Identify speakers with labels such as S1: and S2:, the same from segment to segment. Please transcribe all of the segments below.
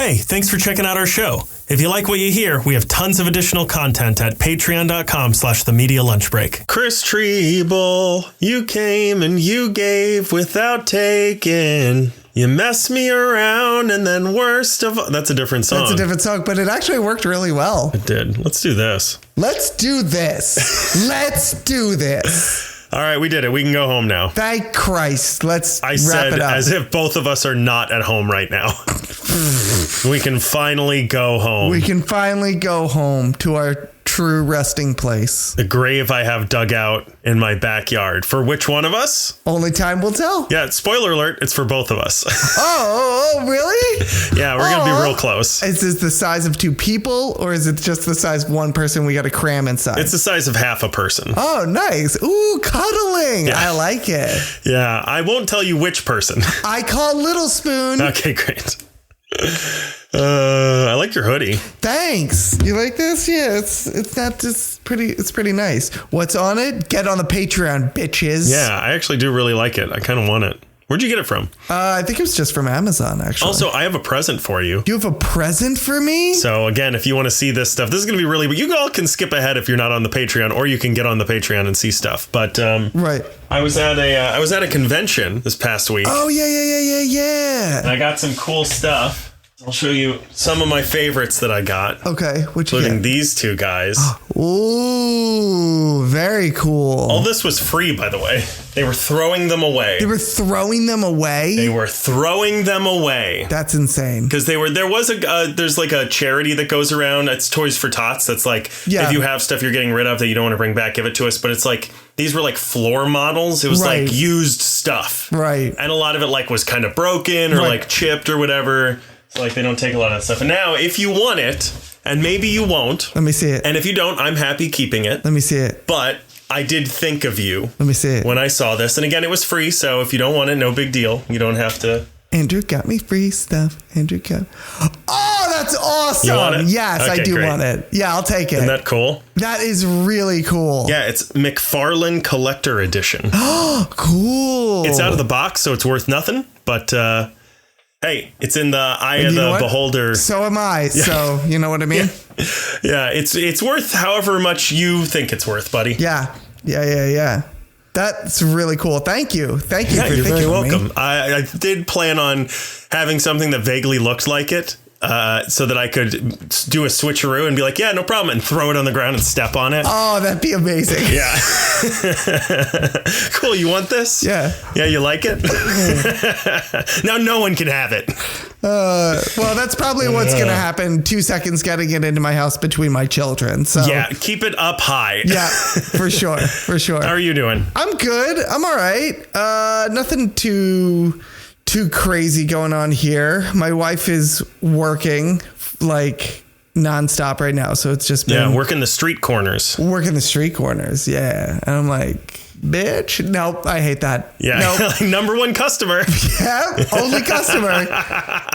S1: Hey, thanks for checking out our show. If you like what you hear, we have tons of additional content at patreon.com/themedialunchbreak. Chris Treble, you came and you gave without taking. You messed me around and then worst of all... That's a different song.
S2: That's a different song, but it actually worked really well.
S1: It did. Let's do this.
S2: Let's do this. Let's do this.
S1: All right, we did it. We can go home now.
S2: Thank Christ. Let's
S1: I
S2: wrap
S1: said
S2: it up.
S1: as if both of us are not at home right now. We can finally go home.
S2: We can finally go home to our true resting place.
S1: The grave I have dug out in my backyard. For which one of us?
S2: Only time will tell.
S1: Yeah, spoiler alert, it's for both of us.
S2: Oh, really?
S1: Yeah, we're going to be real close.
S2: Is this the size of two people, or is it just the size of one person we got to cram inside?
S1: It's the size of half a person.
S2: Oh, nice. Ooh, cuddling.
S1: Yeah.
S2: I like it.
S1: Yeah, I won't tell you which person.
S2: I call Little Spoon.
S1: Okay, great. I like your hoodie.
S2: Thanks. You like this? Yeah, it's not just pretty. It's pretty nice. What's on it? Get on the Patreon, bitches.
S1: Yeah, I actually do really like it. I kind of want it. Where'd you get it from?
S2: I think it was just from Amazon, actually.
S1: Also, I have a present for you.
S2: You have a present for me?
S1: So again, if you want to see this stuff, this is going to be really, but you all can skip ahead if you're not on the Patreon, or you can get on the Patreon and see stuff. But
S2: right.
S1: I was at a convention this past week.
S2: Oh, yeah.
S1: And I got some cool stuff. I'll show you some of my favorites that I got.
S2: Okay, what you
S1: including
S2: get?
S1: these two guys.
S2: Ooh, very cool.
S1: All this was free, by the way. They were throwing them away.
S2: They were throwing them away?
S1: They were throwing them away.
S2: That's insane.
S1: Because there's like a charity that goes around. It's Toys for Tots. That's like, if you have stuff you're getting rid of that you don't want to bring back, give it to us. But it's like, these were like floor models. It was like used stuff.
S2: Right.
S1: And a lot of it like was kind of broken or like chipped or whatever. So like they don't take a lot of that stuff. And now if you want it, and maybe you won't.
S2: Let me see it.
S1: And if you don't, I'm happy keeping it.
S2: Let me see it.
S1: But I did think of you.
S2: Let me see it.
S1: When I saw this. And again, it was free. So if you don't want it, no big deal. You don't have to.
S2: Andrew got me free stuff. Andrew got. Oh, that's awesome.
S1: You want it?
S2: Yes,
S1: Okay,
S2: I do
S1: great.
S2: want it. Yeah, I'll take it.
S1: Isn't that cool?
S2: That is really cool.
S1: Yeah, it's McFarlane Collector Edition.
S2: Oh, cool.
S1: It's out of the box, so it's worth nothing. But hey, it's in the eye of the beholder.
S2: So am I. Yeah. So you know what I mean?
S1: Yeah, it's worth however much you think it's worth, buddy.
S2: Yeah. That's really cool. Thank you. Thank you for
S1: you're
S2: thinking
S1: very
S2: of me.
S1: welcome. I did plan on having something that vaguely looked like it. So that I could do a switcheroo and be like, yeah, no problem, and throw it on the ground and step on it.
S2: Oh, that'd be amazing.
S1: Yeah. Cool. You want this?
S2: Yeah.
S1: Yeah, you like it? Now no one can have it.
S2: Well, that's probably what's going to happen. 2 seconds getting it into my house between my children. So
S1: yeah, keep it up high.
S2: Yeah, for sure. For sure.
S1: How are you doing?
S2: I'm good. I'm all right. Nothing too crazy going on here. My wife is working like nonstop right now. So it's just been
S1: working the street corners.
S2: Yeah. And I'm like, bitch. Nope. I hate that.
S1: Yeah.
S2: Nope.
S1: Number one customer.
S2: Yeah. Only customer.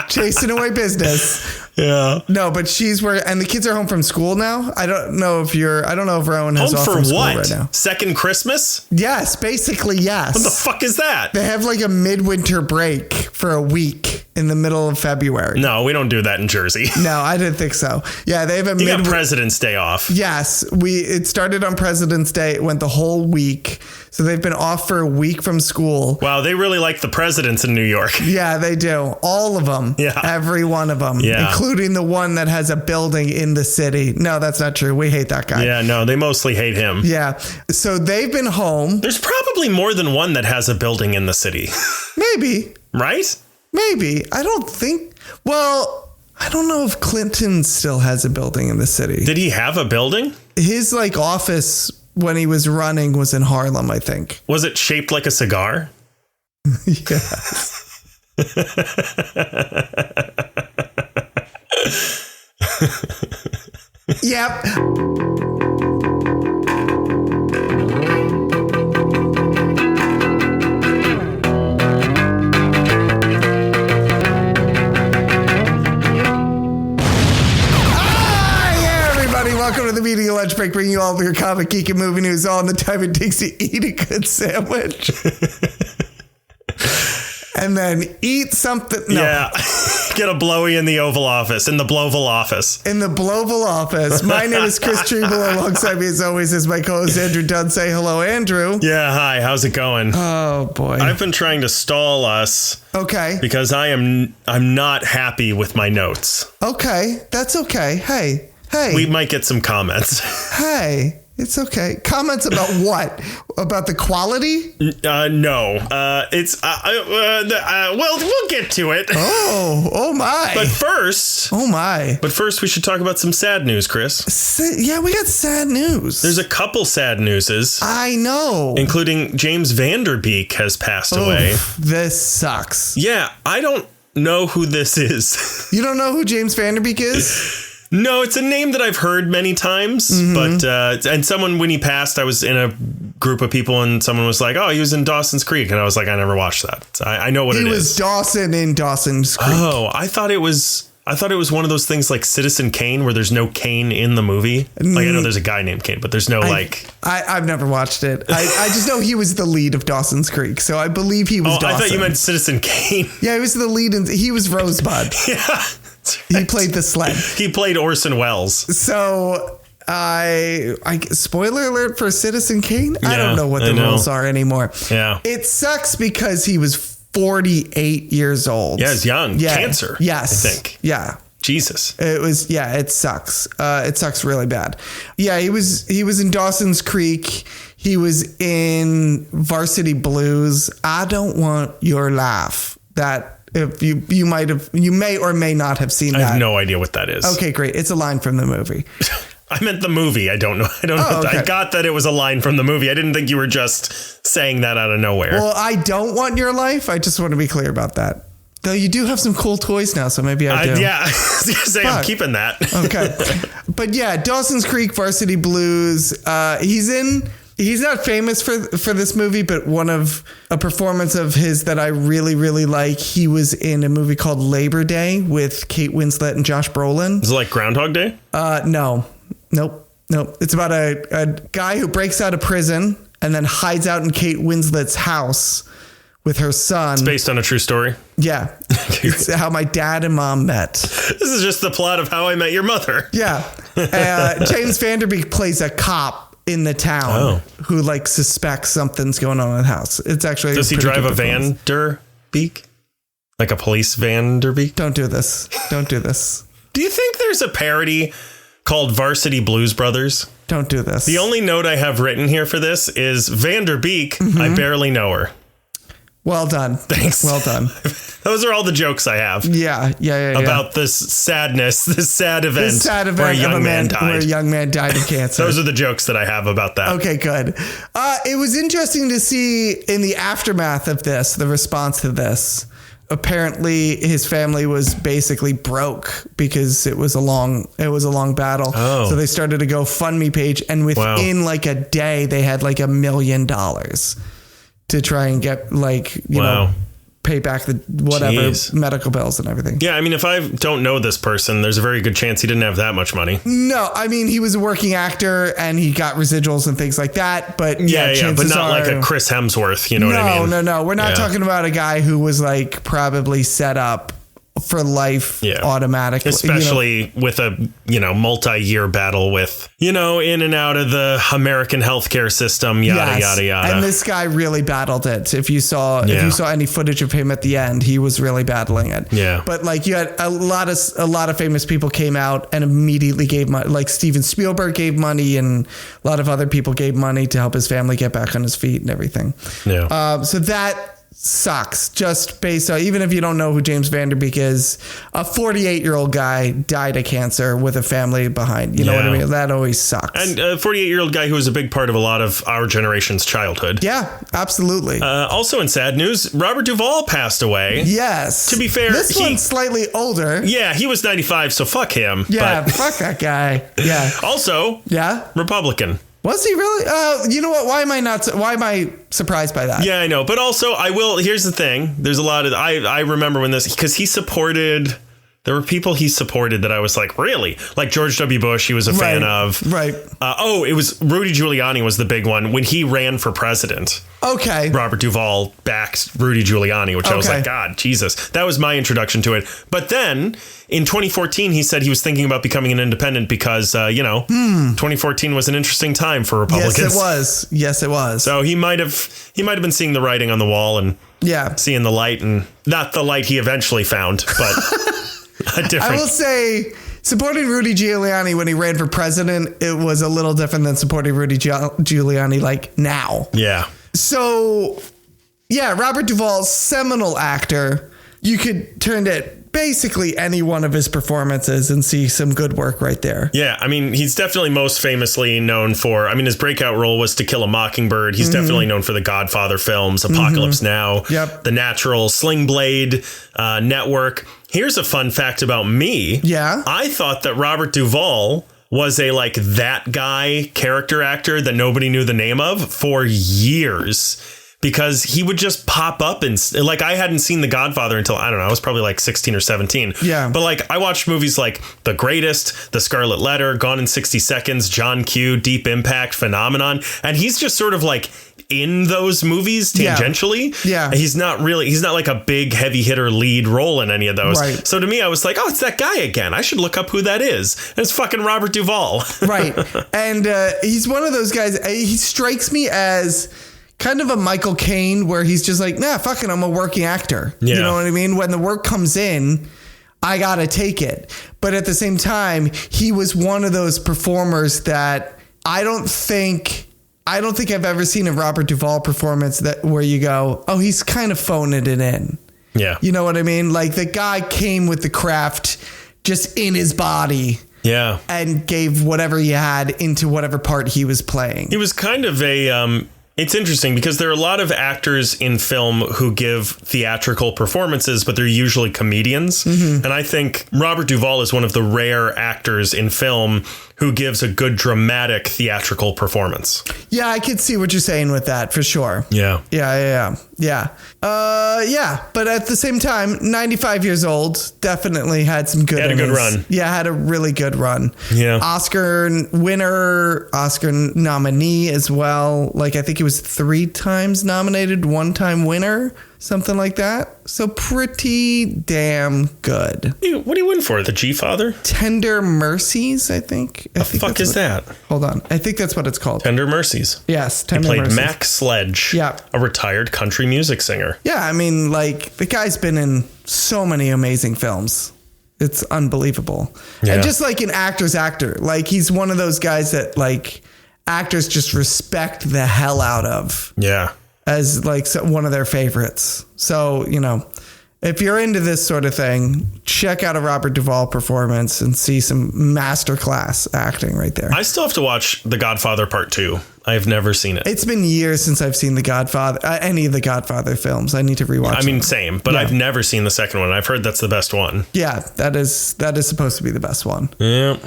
S2: Chasing away business.
S1: Yeah.
S2: No, but she's where, and the kids are home from school now. I don't know if Rowan has
S1: home
S2: off
S1: for
S2: from school
S1: what?
S2: right now.
S1: Second Christmas?
S2: Yes, basically, yes.
S1: What the fuck is that?
S2: They have like a midwinter break for a week in the middle of February.
S1: No, we don't do that in Jersey.
S2: No, I didn't think so. Yeah, they have a
S1: got President's Day off.
S2: Yes, it started on President's Day. It went the whole week. So they've been off for a week from school.
S1: Wow, they really like the presidents in New York.
S2: Yeah, they do. All of them.
S1: Yeah.
S2: Every one of them.
S1: Yeah.
S2: Including the one that has a building in the city. No, that's not true. We hate that guy.
S1: Yeah, no, they mostly hate him.
S2: Yeah. So they've been home.
S1: There's probably more than one that has a building in the city.
S2: Maybe.
S1: Right?
S2: Maybe. I don't know if Clinton still has a building in the city.
S1: Did he have a building?
S2: His office when he was running was in Harlem, I think.
S1: Was it shaped like a cigar?
S2: Yes. Yep. Welcome to the Media Lunch Break, bringing you all of your comic, geek, and movie news all in the time it takes to eat a good sandwich. and then eat something. No.
S1: Yeah. Get a blowy in the Oval Office, in the Bloval office.
S2: In the Bloval office. My name is Chris Treble. Alongside me, as always, is my co-host Andrew Dunn. Say hello, Andrew.
S1: Yeah, hi. How's it going?
S2: Oh boy.
S1: I've been trying to stall us.
S2: Okay.
S1: Because I'm not happy with my notes.
S2: Okay, that's okay. Hey.
S1: We might get some comments.
S2: Hey. It's okay. Comments about what? About the quality?
S1: No. It's well, we'll get to it.
S2: Oh my.
S1: But first, we should talk about some sad news, Chris.
S2: Yeah, we got sad news.
S1: There's a couple sad newses.
S2: I know.
S1: Including James Van Der Beek has passed away.
S2: This sucks.
S1: Yeah, I don't know who this is.
S2: You don't know who James Van Der Beek is?
S1: No, it's a name that I've heard many times, but and someone, when he passed, I was in a group of people and someone was like, oh, he was in Dawson's Creek. And I was like, I never watched that. So I know what it is.
S2: He was Dawson in Dawson's Creek.
S1: Oh, I thought it was one of those things like Citizen Kane where there's no Kane in the movie. Like, I know there's a guy named Kane, but there's no
S2: I've never watched it. I just know he was the lead of Dawson's Creek. So I believe he was Dawson.
S1: I thought you meant Citizen Kane.
S2: Yeah, he was the lead and he was Rosebud.
S1: Yeah.
S2: Right. He played the sled.
S1: He played Orson Welles.
S2: So I spoiler alert for Citizen Kane. I don't know what the rules are anymore.
S1: Yeah.
S2: It sucks because he was 48 years old.
S1: Yeah, he's young.
S2: Yeah.
S1: Cancer.
S2: Yes.
S1: I think.
S2: Yeah.
S1: Jesus.
S2: It sucks. It sucks really bad. Yeah, he was in Dawson's Creek. He was in Varsity Blues. I don't want your laugh. That if you may or may not have seen that.
S1: I have no idea what that is.
S2: Okay, great. It's a line from the movie.
S1: I meant the movie. I don't know.
S2: Okay.
S1: I got that it was a line from the movie. I didn't think you were just saying that out of nowhere.
S2: Well, I don't want your life. I just want to be clear about that. Though you do have some cool toys now, so maybe I do.
S1: Yeah, I was going to say I'm keeping that.
S2: Okay. But yeah, Dawson's Creek, Varsity Blues. He's not famous for this movie, but one of a performance of his that I really, really like. He was in a movie called Labor Day with Kate Winslet and Josh Brolin.
S1: Is it like Groundhog Day?
S2: No. Nope. It's about a guy who breaks out of prison and then hides out in Kate Winslet's house with her son.
S1: It's based on a true story?
S2: Yeah. It's how my dad and mom met.
S1: This is just the plot of How I Met Your Mother.
S2: Yeah. James Van Der Beek plays a cop in the town who like suspects something's going on in the house. It's actually.
S1: Does he drive a Van Der Beek? Like a police Van Der Beek?
S2: Don't do this.
S1: Do you think there's a parody called Varsity Blues Brothers?
S2: Don't do this.
S1: The only note I have written here for this is Van Der Beek. I barely know her.
S2: Well done.
S1: Thanks.
S2: Well done.
S1: Those are all the jokes I have.
S2: Yeah.
S1: About this sadness, this sad event where a young man died.
S2: Where a young man died of cancer.
S1: Those are the jokes that I have about that.
S2: Okay, good. It was interesting to see in the aftermath of this, the response to this. Apparently his family was basically broke because it was a long battle. Oh. So they started a GoFundMe page, and within like a day they had like $1 million to try and get pay back the whatever medical bills and everything.
S1: Yeah, I mean, if I don't know this person, there's a very good chance he didn't have that much money.
S2: No, I mean, he was a working actor and he got residuals and things like that. But
S1: but not like a Chris Hemsworth. You know what I mean?
S2: No. We're not talking about a guy who was like probably set up for life automatically,
S1: especially with a multi-year battle with in and out of the American healthcare system, yada.
S2: And this guy really battled it. If you saw any footage of him at the end, he was really battling it.
S1: Yeah.
S2: But like you had a lot of famous people came out and immediately gave money. Like Steven Spielberg gave money, and a lot of other people gave money to help his family get back on his feet and everything.
S1: Yeah.
S2: So that sucks, just based on, even if you don't know who James Van Der Beek is, a 48-year-old guy died of cancer with a family behind. You know what I mean? That always sucks.
S1: And a 48-year-old guy who was a big part of a lot of our generation's childhood.
S2: Yeah, absolutely.
S1: Also in sad news, Robert Duvall passed away.
S2: Yes.
S1: To be fair,
S2: this one's slightly older.
S1: Yeah, he was 95, so fuck him.
S2: Yeah, fuck that guy. Yeah.
S1: Also, Republican.
S2: Was he really? You know what? Why am I surprised by that?
S1: Yeah, I know. But also, here's the thing. There's a lot of, I remember when because he supported There were people he supported that I was like, really? Like George W. Bush, he was a fan of.
S2: Right.
S1: It was Rudy Giuliani was the big one when he ran for president.
S2: Okay.
S1: Robert Duvall backed Rudy Giuliani, which I was like, God, Jesus. That was my introduction to it. But then in 2014, he said he was thinking about becoming an independent because, 2014 was an interesting time for Republicans.
S2: Yes, it was.
S1: So he might have been seeing the writing on the wall and seeing the light, and not the light he eventually found, but a different.
S2: I will say supporting Rudy Giuliani when he ran for president, it was a little different than supporting Rudy Giuliani like now.
S1: Yeah.
S2: So, Robert Duvall, seminal actor. You could turn to basically any one of his performances and see some good work right there.
S1: Yeah, I mean, he's definitely most famously known for, his breakout role was To Kill a Mockingbird. He's definitely known for the Godfather films, Apocalypse Now, The Natural, Sling Blade, Network. Here's a fun fact about me.
S2: Yeah.
S1: I thought that Robert Duvall was a that guy character actor that nobody knew the name of for years, because he would just pop up and I hadn't seen The Godfather until, I don't know, I was probably 16 or 17.
S2: Yeah.
S1: But I watched movies like The Greatest, The Scarlet Letter, Gone in 60 Seconds, John Q, Deep Impact, Phenomenon. And he's just sort of in those movies tangentially.
S2: Yeah.
S1: He's not like a big heavy hitter lead role in any of those.
S2: Right.
S1: So to me, I was like, oh, it's that guy again. I should look up who that is. And it's fucking Robert Duvall.
S2: Right. And he's one of those guys. He strikes me as kind of a Michael Caine, where he's just like, nah, fucking, I'm a working actor. Yeah. You know what I mean? When the work comes in, I got to take it. But at the same time, he was one of those performers that I don't think I've ever seen a Robert Duvall performance where you go, oh, he's kind of phoning it in.
S1: Yeah.
S2: You know what I mean? Like, the guy came with the craft just in his body.
S1: Yeah.
S2: And gave whatever he had into whatever part he was playing.
S1: He was kind of a, it's interesting because there are a lot of actors in film who give theatrical performances, but they're usually comedians. And I think Robert Duvall is one of the rare actors in film who gives a good dramatic theatrical performance. Yeah,
S2: I could see what you're saying with that for sure.
S1: Yeah.
S2: Yeah. But at the same time, 95 years old, definitely had some good.
S1: Had a good run.
S2: Yeah, had a really good run.
S1: Yeah.
S2: Oscar winner, Oscar nominee as well. I think he was 3 times nominated, 1-time winner. Something like that. So pretty damn good.
S1: What do you win for? The G-Father?
S2: Tender Mercies, I think.
S1: The fuck is that?
S2: Hold on. I think that's what it's called.
S1: Tender Mercies.
S2: Yes,
S1: Tender Mercies. He played Max Sledge.
S2: Yeah.
S1: A retired country music singer.
S2: Yeah, the guy's been in so many amazing films. It's unbelievable. Yeah. And just an actor's actor. He's one of those guys that actors just respect the hell out of.
S1: Yeah.
S2: As one of their favorites. So, if you're into this sort of thing, check out a Robert Duvall performance and see some masterclass acting right there.
S1: I still have to watch The Godfather Part 2. I've never seen it.
S2: It's been years since I've seen The Godfather, any of the Godfather films. I need to rewatch them.
S1: Same, but I've never seen the second one. I've heard that's the best one.
S2: Yeah, that is supposed to be the best one.
S1: Yeah.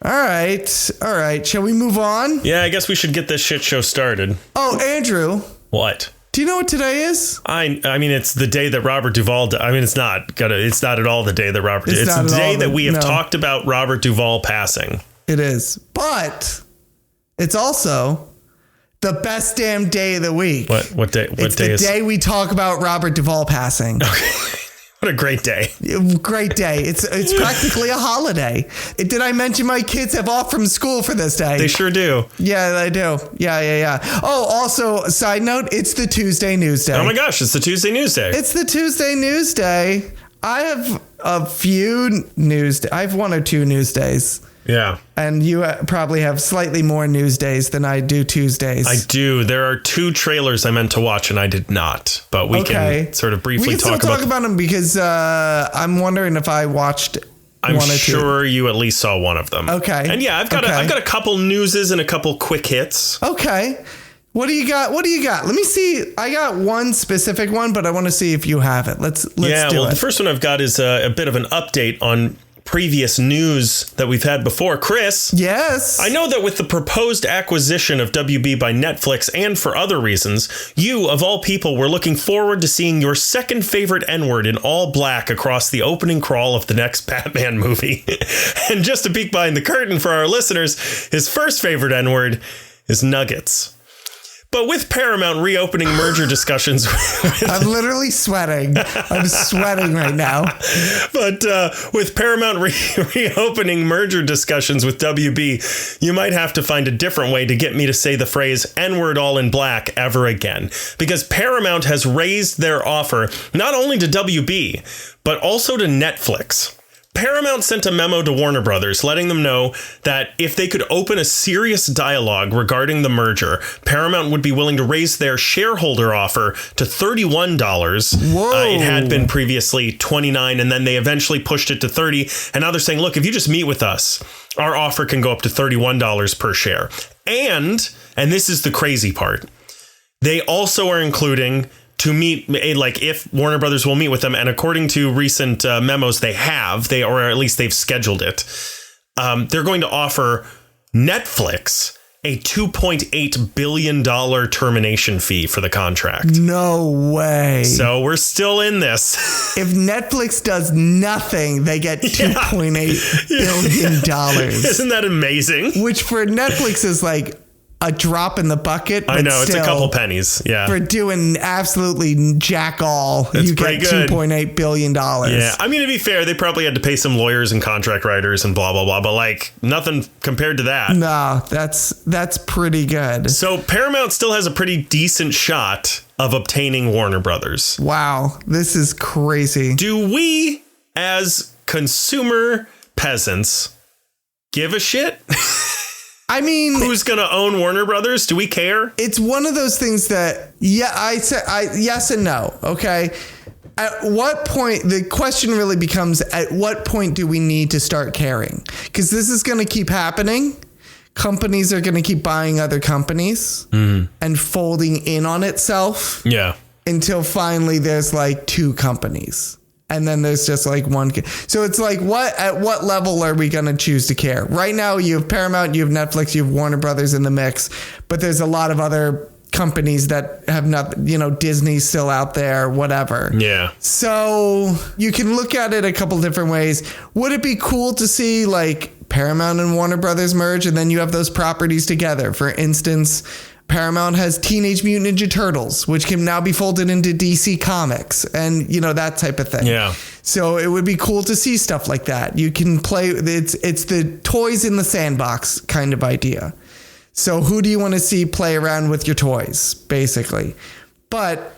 S2: All right. Shall we move on?
S1: Yeah, I guess we should get this shit show started.
S2: Oh, Andrew.
S1: What?
S2: Do you know what today is?
S1: I mean, it's the day that Robert Duvall. It's not at all the day that Robert. It's the day that we have talked about Robert Duvall passing.
S2: It is, but it's also the best damn day of the week.
S1: What day?
S2: It's the day we talk about Robert Duvall passing.
S1: Okay. What a great day.
S2: Great day. It's practically a holiday. Did I mention my kids have off from school for this day?
S1: They sure do.
S2: Yeah, they do. Yeah. Oh, also, side note, it's the Tuesday News Day.
S1: Oh my gosh, it's the Tuesday News Day.
S2: It's the Tuesday News Day. I have a few I have 1 or 2 news days.
S1: Yeah.
S2: And you probably have slightly more news days than I do Tuesdays.
S1: I do. There are 2 trailers I meant to watch and I did not. But we can sort of briefly talk about
S2: them because I'm wondering if I watched
S1: I'm sure you at least saw one of them.
S2: Okay.
S1: And yeah, I've got a couple newses and a couple quick hits.
S2: Okay. What do you got? Let me see. I got one specific one, but I want to see if you have it. Let's do it.
S1: The first one I've got is a bit of an update on previous news that we've had before. Chris.
S2: Yes.
S1: I know that with the proposed acquisition of WB by Netflix and for other reasons, you, of all people, were looking forward to seeing your second favorite N-word in all black across the opening crawl of the next Batman movie. And just a peek behind the curtain for our listeners, his first favorite N-word is nuggets. But with Paramount reopening merger discussions...
S2: I'm literally sweating. I'm sweating right now.
S1: But with Paramount reopening merger discussions with WB, you might have to find a different way to get me to say the phrase N-word all in black ever again. Because Paramount has raised their offer not only to WB, but also to Netflix. Paramount sent a memo to Warner Brothers letting them know that if they could open a serious dialogue regarding the merger, Paramount would be willing to raise their shareholder offer to $31.
S2: Whoa.
S1: It had been previously $29, and then they eventually pushed it to $30. And now they're saying, look, if you just meet with us, our offer can go up to $31 per share. And this is the crazy part, they also are including to meet, like, if Warner Brothers will meet with them, and according to recent memos, or at least they've scheduled it, they're going to offer Netflix a $2.8 billion termination fee for the contract.
S2: No way.
S1: So we're still in this.
S2: If Netflix does nothing, they get $2.8 billion.
S1: Isn't that amazing?
S2: Which for Netflix is like a drop in the bucket.
S1: I know, it's a couple pennies. Yeah.
S2: For doing absolutely jack all, you get $2.8 billion.
S1: Yeah. I mean, to be fair, they probably had to pay some lawyers and contract writers and blah, blah, blah. But like nothing compared to that.
S2: No, that's pretty good.
S1: So Paramount still has a pretty decent shot of obtaining Warner Brothers.
S2: Wow. This is crazy.
S1: Do we, as consumer peasants, give a shit?
S2: I mean,
S1: who's going to own Warner Brothers? Do we care?
S2: It's one of those things that, yes and no. Okay. At what point, the question really becomes, at what point do we need to start caring? Because this is going to keep happening. Companies are going to keep buying other companies and folding in on itself.
S1: Yeah.
S2: Until finally there's like two companies. And then there's just like one. So it's like, at what level are we going to choose to care? Right now, you have Paramount, you have Netflix, you have Warner Brothers in the mix, but there's a lot of other companies that have not, Disney's still out there, whatever.
S1: Yeah.
S2: So you can look at it a couple different ways. Would it be cool to see like Paramount and Warner Brothers merge and then you have those properties together? For instance, Paramount has Teenage Mutant Ninja Turtles, which can now be folded into DC Comics and, that type of thing.
S1: Yeah.
S2: So it would be cool to see stuff like that. You can play. It's the toys in the sandbox kind of idea. So who do you want to see play around with your toys, basically? But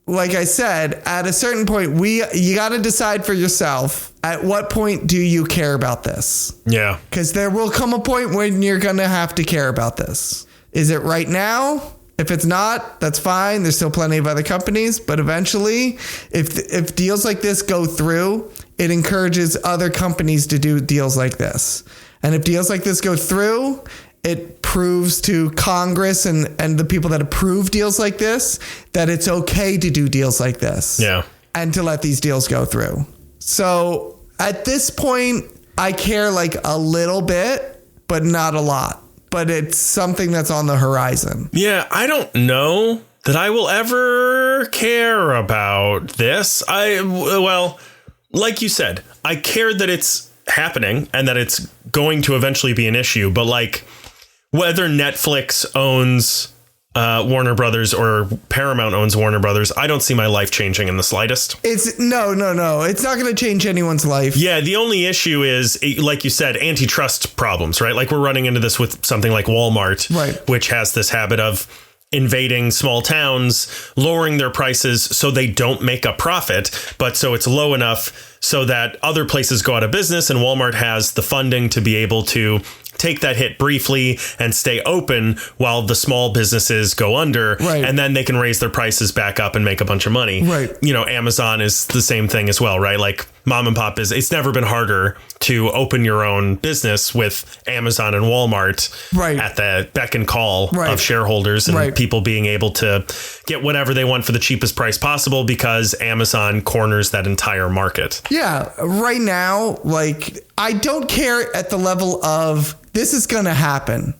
S2: like I said, at a certain point, you got to decide for yourself. At what point do you care about this?
S1: Yeah. Because
S2: there will come a point when you're going to have to care about this. Is it right now? If it's not, that's fine. There's still plenty of other companies. But eventually, if deals like this go through, it encourages other companies to do deals like this. And if deals like this go through, it proves to Congress and the people that approve deals like this that it's okay to do deals like this.
S1: Yeah.
S2: And to let these deals go through. So at this point, I care like a little bit, but not a lot. But it's something that's on the horizon.
S1: Yeah, I don't know that I will ever care about this. Well, like you said, I care that it's happening and that it's going to eventually be an issue. But like whether Netflix owns Warner Brothers or Paramount owns Warner Brothers, I don't see my life changing in the slightest.
S2: No. It's not going to change anyone's life.
S1: Yeah. The only issue is, like you said, antitrust problems, right? Like we're running into this with something like Walmart,
S2: right,
S1: which has this habit of invading small towns, lowering their prices so they don't make a profit, but so it's low enough so that other places go out of business, and Walmart has the funding to be able to take that hit briefly and stay open while the small businesses go under.
S2: Right.
S1: And then they can raise their prices back up and make a bunch of money.
S2: Right.
S1: Amazon is the same thing as well, right? Like mom and pop business. It's never been harder to open your own business with Amazon and Walmart at the beck and call of shareholders and people being able to get whatever they want for the cheapest price possible because Amazon corners that entire market.
S2: Yeah. Right now, like, I don't care at the level of this is going to happen.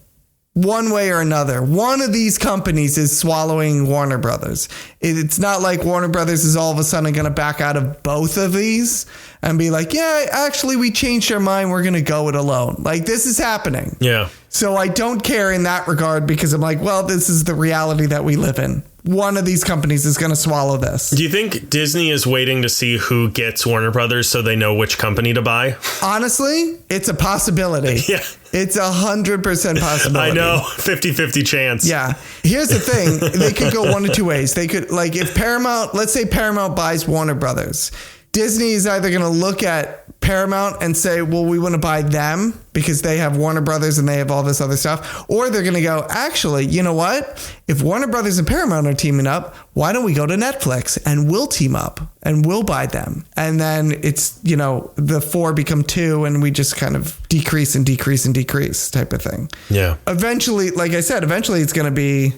S2: One way or another, one of these companies is swallowing Warner Brothers. It's not like Warner Brothers is all of a sudden going to back out of both of these and be like, yeah, actually, we changed our mind. We're going to go it alone. Like, this is happening.
S1: Yeah.
S2: So I don't care in that regard because I'm like, well, this is the reality that we live in. One of these companies is going to swallow this.
S1: Do you think Disney is waiting to see who gets Warner Brothers so they know which company to buy?
S2: Honestly, it's a possibility.
S1: Yeah.
S2: It's 100% possibility.
S1: I know. 50-50 chance.
S2: Yeah. Here's the thing. They could go one of two ways. They could, like, if Paramount, let's say Paramount buys Warner Brothers, Disney is either going to look at Paramount and say, well, we want to buy them because they have Warner Brothers and they have all this other stuff. Or they're going to go, actually, you know what? If Warner Brothers and Paramount are teaming up, why don't we go to Netflix and we'll team up and we'll buy them? And then it's, you know, the 4 become 2 and we just kind of decrease and decrease and decrease type of thing.
S1: Yeah.
S2: Eventually, like I said, eventually it's going to be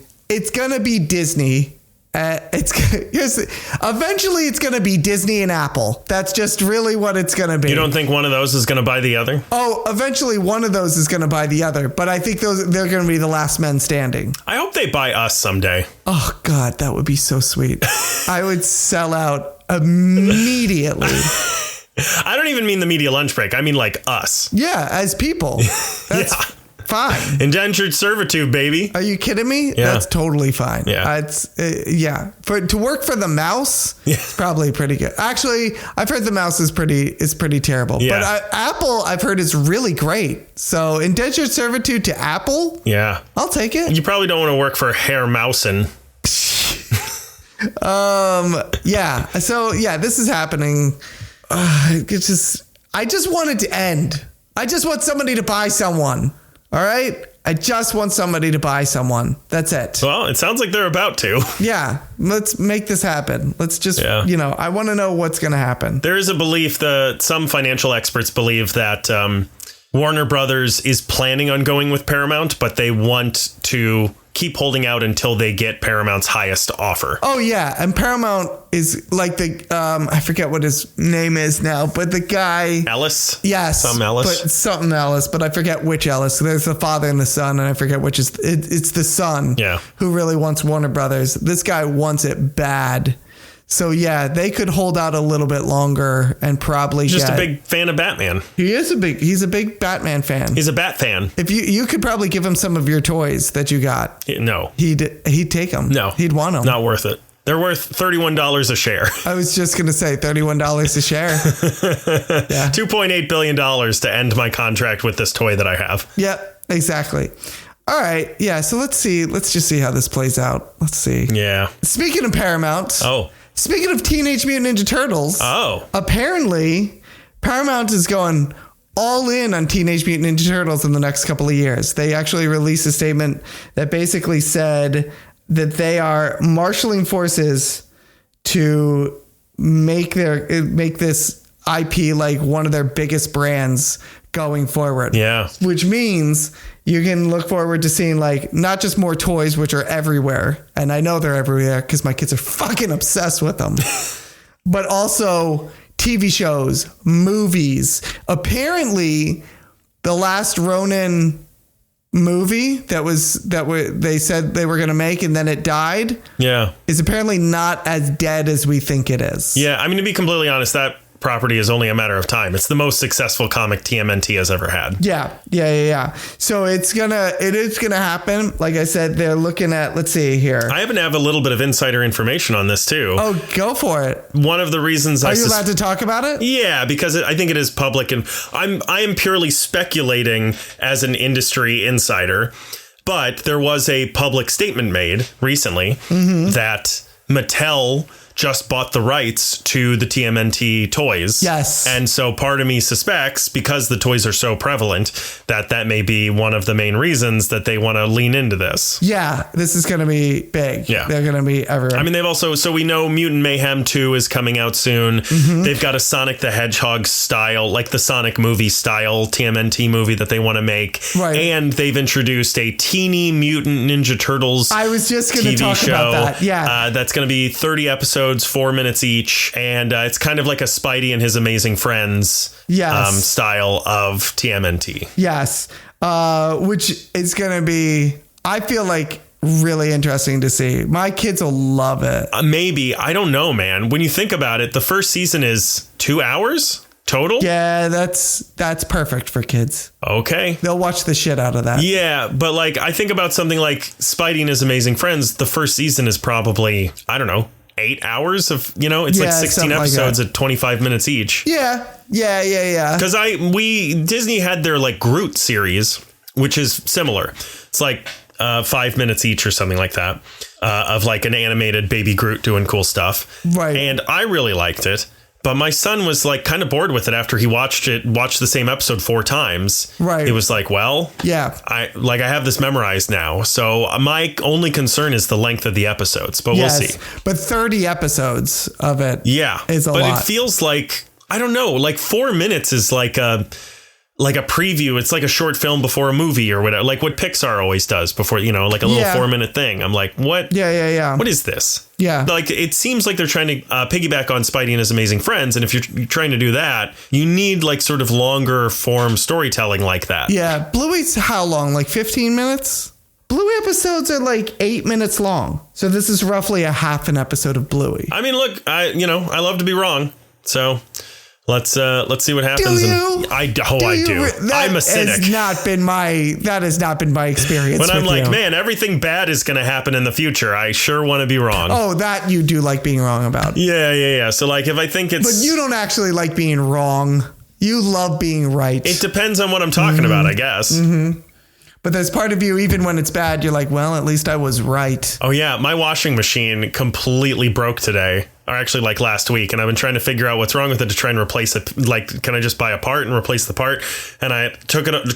S2: Disney. Eventually it's going to be Disney and Apple. That's just really what it's going to be.
S1: You don't think one of those is going to buy the other?
S2: Oh, eventually one of those is going to buy the other, but I think they're going to be the last men standing.
S1: I hope they buy us someday.
S2: Oh God, that would be so sweet. I would sell out immediately.
S1: I don't even mean the media lunch break. I mean like us.
S2: Yeah, as people. That's fine.
S1: Indentured servitude, baby.
S2: Are you kidding me?
S1: Yeah.
S2: That's totally fine.
S1: Yeah.
S2: To work for the mouse, it's probably pretty good. Actually, I've heard the mouse is pretty terrible.
S1: Yeah.
S2: But Apple, I've heard, is really great. So indentured servitude to Apple?
S1: Yeah.
S2: I'll take it.
S1: You probably don't want to work for Herr Mousen.
S2: Yeah. So yeah, this is happening. I just want it to end. I just want somebody to buy someone. All right. I just want somebody to buy someone. That's it.
S1: Well, it sounds like they're about to.
S2: Yeah. Let's make this happen. Let's just, I want to know what's going to happen.
S1: There is a belief that some financial experts believe that Warner Brothers is planning on going with Paramount, but they want to keep holding out until they get Paramount's highest offer.
S2: Oh, yeah. And Paramount is like I forget what his name is now, but the guy.
S1: Ellis?
S2: Yes.
S1: Something Ellis,
S2: but I forget which Ellis. There's the father and the son, and I forget which is. It's the son who really wants Warner Brothers. This guy wants it bad. So, yeah, they could hold out a little bit longer and probably
S1: just a big fan of Batman.
S2: He's a big Batman fan.
S1: He's a Bat fan.
S2: If you could probably give him some of your toys that you got.
S1: No.
S2: He'd take them.
S1: No.
S2: He'd want them.
S1: Not worth it. They're worth $31 a share.
S2: I was just going to say $31 a share. Yeah.
S1: $2.8 billion to end my contract with this toy that I have.
S2: Yep, exactly. All right. Yeah. So let's see. Let's just see how this plays out. Let's see.
S1: Yeah.
S2: Speaking of Paramount.
S1: Oh.
S2: Speaking of Teenage Mutant Ninja Turtles.
S1: Oh.
S2: Apparently, Paramount is going all in on Teenage Mutant Ninja Turtles in the next couple of years. They actually released a statement that basically said that they are marshaling forces to make this IP like one of their biggest brands going forward.
S1: Yeah.
S2: Which means you can look forward to seeing like not just more toys, which are everywhere. And I know they're everywhere because my kids are fucking obsessed with them, but also TV shows, movies. Apparently the last Ronin movie they said they were going to make and then it died.
S1: Yeah.
S2: Is apparently not as dead as we think it is.
S1: Yeah. I mean, to be completely honest, that property is only a matter of time. It's the most successful comic TMNT has ever had.
S2: Yeah. So it is gonna happen. Like I said, they're looking at, let's see here.
S1: I happen to have a little bit of insider information on this too.
S2: Oh, go for it.
S1: One of the reasons
S2: Are you allowed to talk about it?
S1: Yeah, because I think it is public, and I am purely speculating as an industry insider. But there was a public statement made recently that Mattel just bought the rights to the TMNT toys.
S2: Yes.
S1: And so part of me suspects, because the toys are so prevalent, that may be one of the main reasons that they want to lean into this.
S2: Yeah, this is going to be big.
S1: Yeah.
S2: They're going to be everywhere.
S1: I mean, they've also, so we know Mutant Mayhem 2 is coming out soon. They've got a Sonic the Hedgehog style, like the Sonic movie style TMNT movie that they want to make.
S2: Right.
S1: And they've introduced a teeny Mutant Ninja Turtles
S2: I was just going to talk about that. Yeah.
S1: That's going to be 30 episodes, 4 minutes each. And it's kind of like a Spidey and His Amazing Friends style of TMNT.
S2: Yes. Which is going to be, I feel like, really interesting to see. My kids will love it.
S1: Maybe. I don't know, man. When you think about it, the first season is 2 hours total.
S2: Yeah, that's perfect for kids.
S1: Okay.
S2: They'll watch the shit out of that.
S1: Yeah, but like I think about something like Spidey and His Amazing Friends. The first season is probably, I don't know, 8 hours of, it's like 16 episodes at 25 minutes each.
S2: Yeah. Because
S1: Disney had their like Groot series, which is similar. It's like 5 minutes each or something like that, of like an animated baby Groot doing cool stuff.
S2: Right.
S1: And I really liked it. But my son was like kind of bored with it after he watched the same episode 4 times.
S2: Right.
S1: It was like, well,
S2: yeah,
S1: I have this memorized now. So my only concern is the length of the episodes, but we'll see.
S2: But 30 episodes of it.
S1: Yeah.
S2: Is a lot.
S1: But it feels like, I don't know, like 4 minutes is like a preview. It's like a short film before a movie or whatever, like what Pixar always does before, like a little 4 minute thing. I'm like, what?
S2: Yeah.
S1: What is this?
S2: Yeah.
S1: Like, it seems like they're trying to piggyback on Spidey and His Amazing Friends. And if you're trying to do that, you need like sort of longer form storytelling like that.
S2: Yeah. Bluey's how long? Like 15 minutes? Bluey episodes are like 8 minutes long. So this is roughly a half an episode of Bluey.
S1: I mean, look, I love to be wrong. So let's see what happens.
S2: Do you?
S1: I do. I'm a cynic.
S2: That has not been my experience.
S1: But I'm like, man, everything bad is going to happen in the future. I sure want to be wrong.
S2: Oh, that you do like being wrong about.
S1: Yeah. So like, if I think it's,
S2: but you don't actually like being wrong. You love being right.
S1: It depends on what I'm talking about, I guess.
S2: Mm-hmm. But there's part of you, even when it's bad, you're like, well, at least I was right.
S1: Oh, yeah. My washing machine completely broke today, or actually like last week. And I've been trying to figure out what's wrong with it to try and replace it. Like, can I just buy a part and replace the part? And I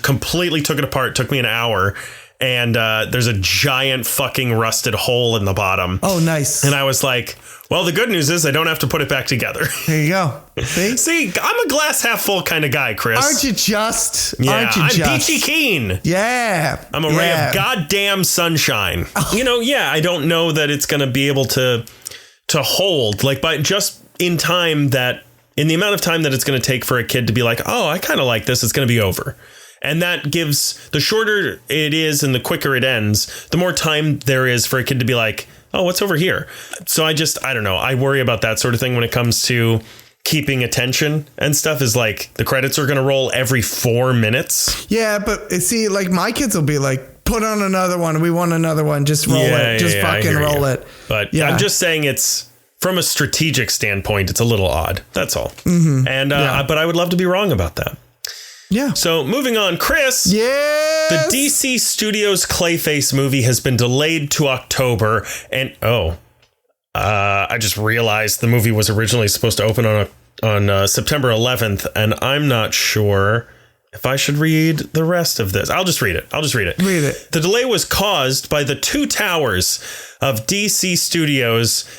S1: completely took it apart. It took me an hour. And there's a giant fucking rusted hole in the bottom.
S2: Oh, nice.
S1: And I was like, well, the good news is I don't have to put it back together.
S2: There you go.
S1: See, I'm a glass half full kind of guy, Chris.
S2: Aren't you just?
S1: Yeah, I'm peachy keen.
S2: Yeah.
S1: I'm a ray of goddamn sunshine. I don't know that it's going to be able to hold, like, by just in time that, in the amount of time that it's going to take for a kid to be like, oh, I kind of like this, it's going to be over. And that gives, the shorter it is and the quicker it ends, the more time there is for a kid to be like, oh, what's over here? So I don't know. I worry about that sort of thing when it comes to keeping attention and stuff, is like the credits are going to roll every 4 minutes. Yeah.
S2: But see, like my kids will be like, put on another one. We want another one. Just roll it. Just fucking roll it.
S1: But I'm just saying, it's from a strategic standpoint, it's a little odd. That's all. Mm-hmm. And, but I would love to be wrong about that.
S2: Yeah.
S1: So moving on, Chris.
S2: Yes.
S1: The DC Studios Clayface movie has been delayed to October. And I just realized the movie was originally supposed to open on September 11th. And I'm not sure if I should read the rest of this. I'll just read it.
S2: Read it.
S1: The delay was caused by the two towers of DC Studios,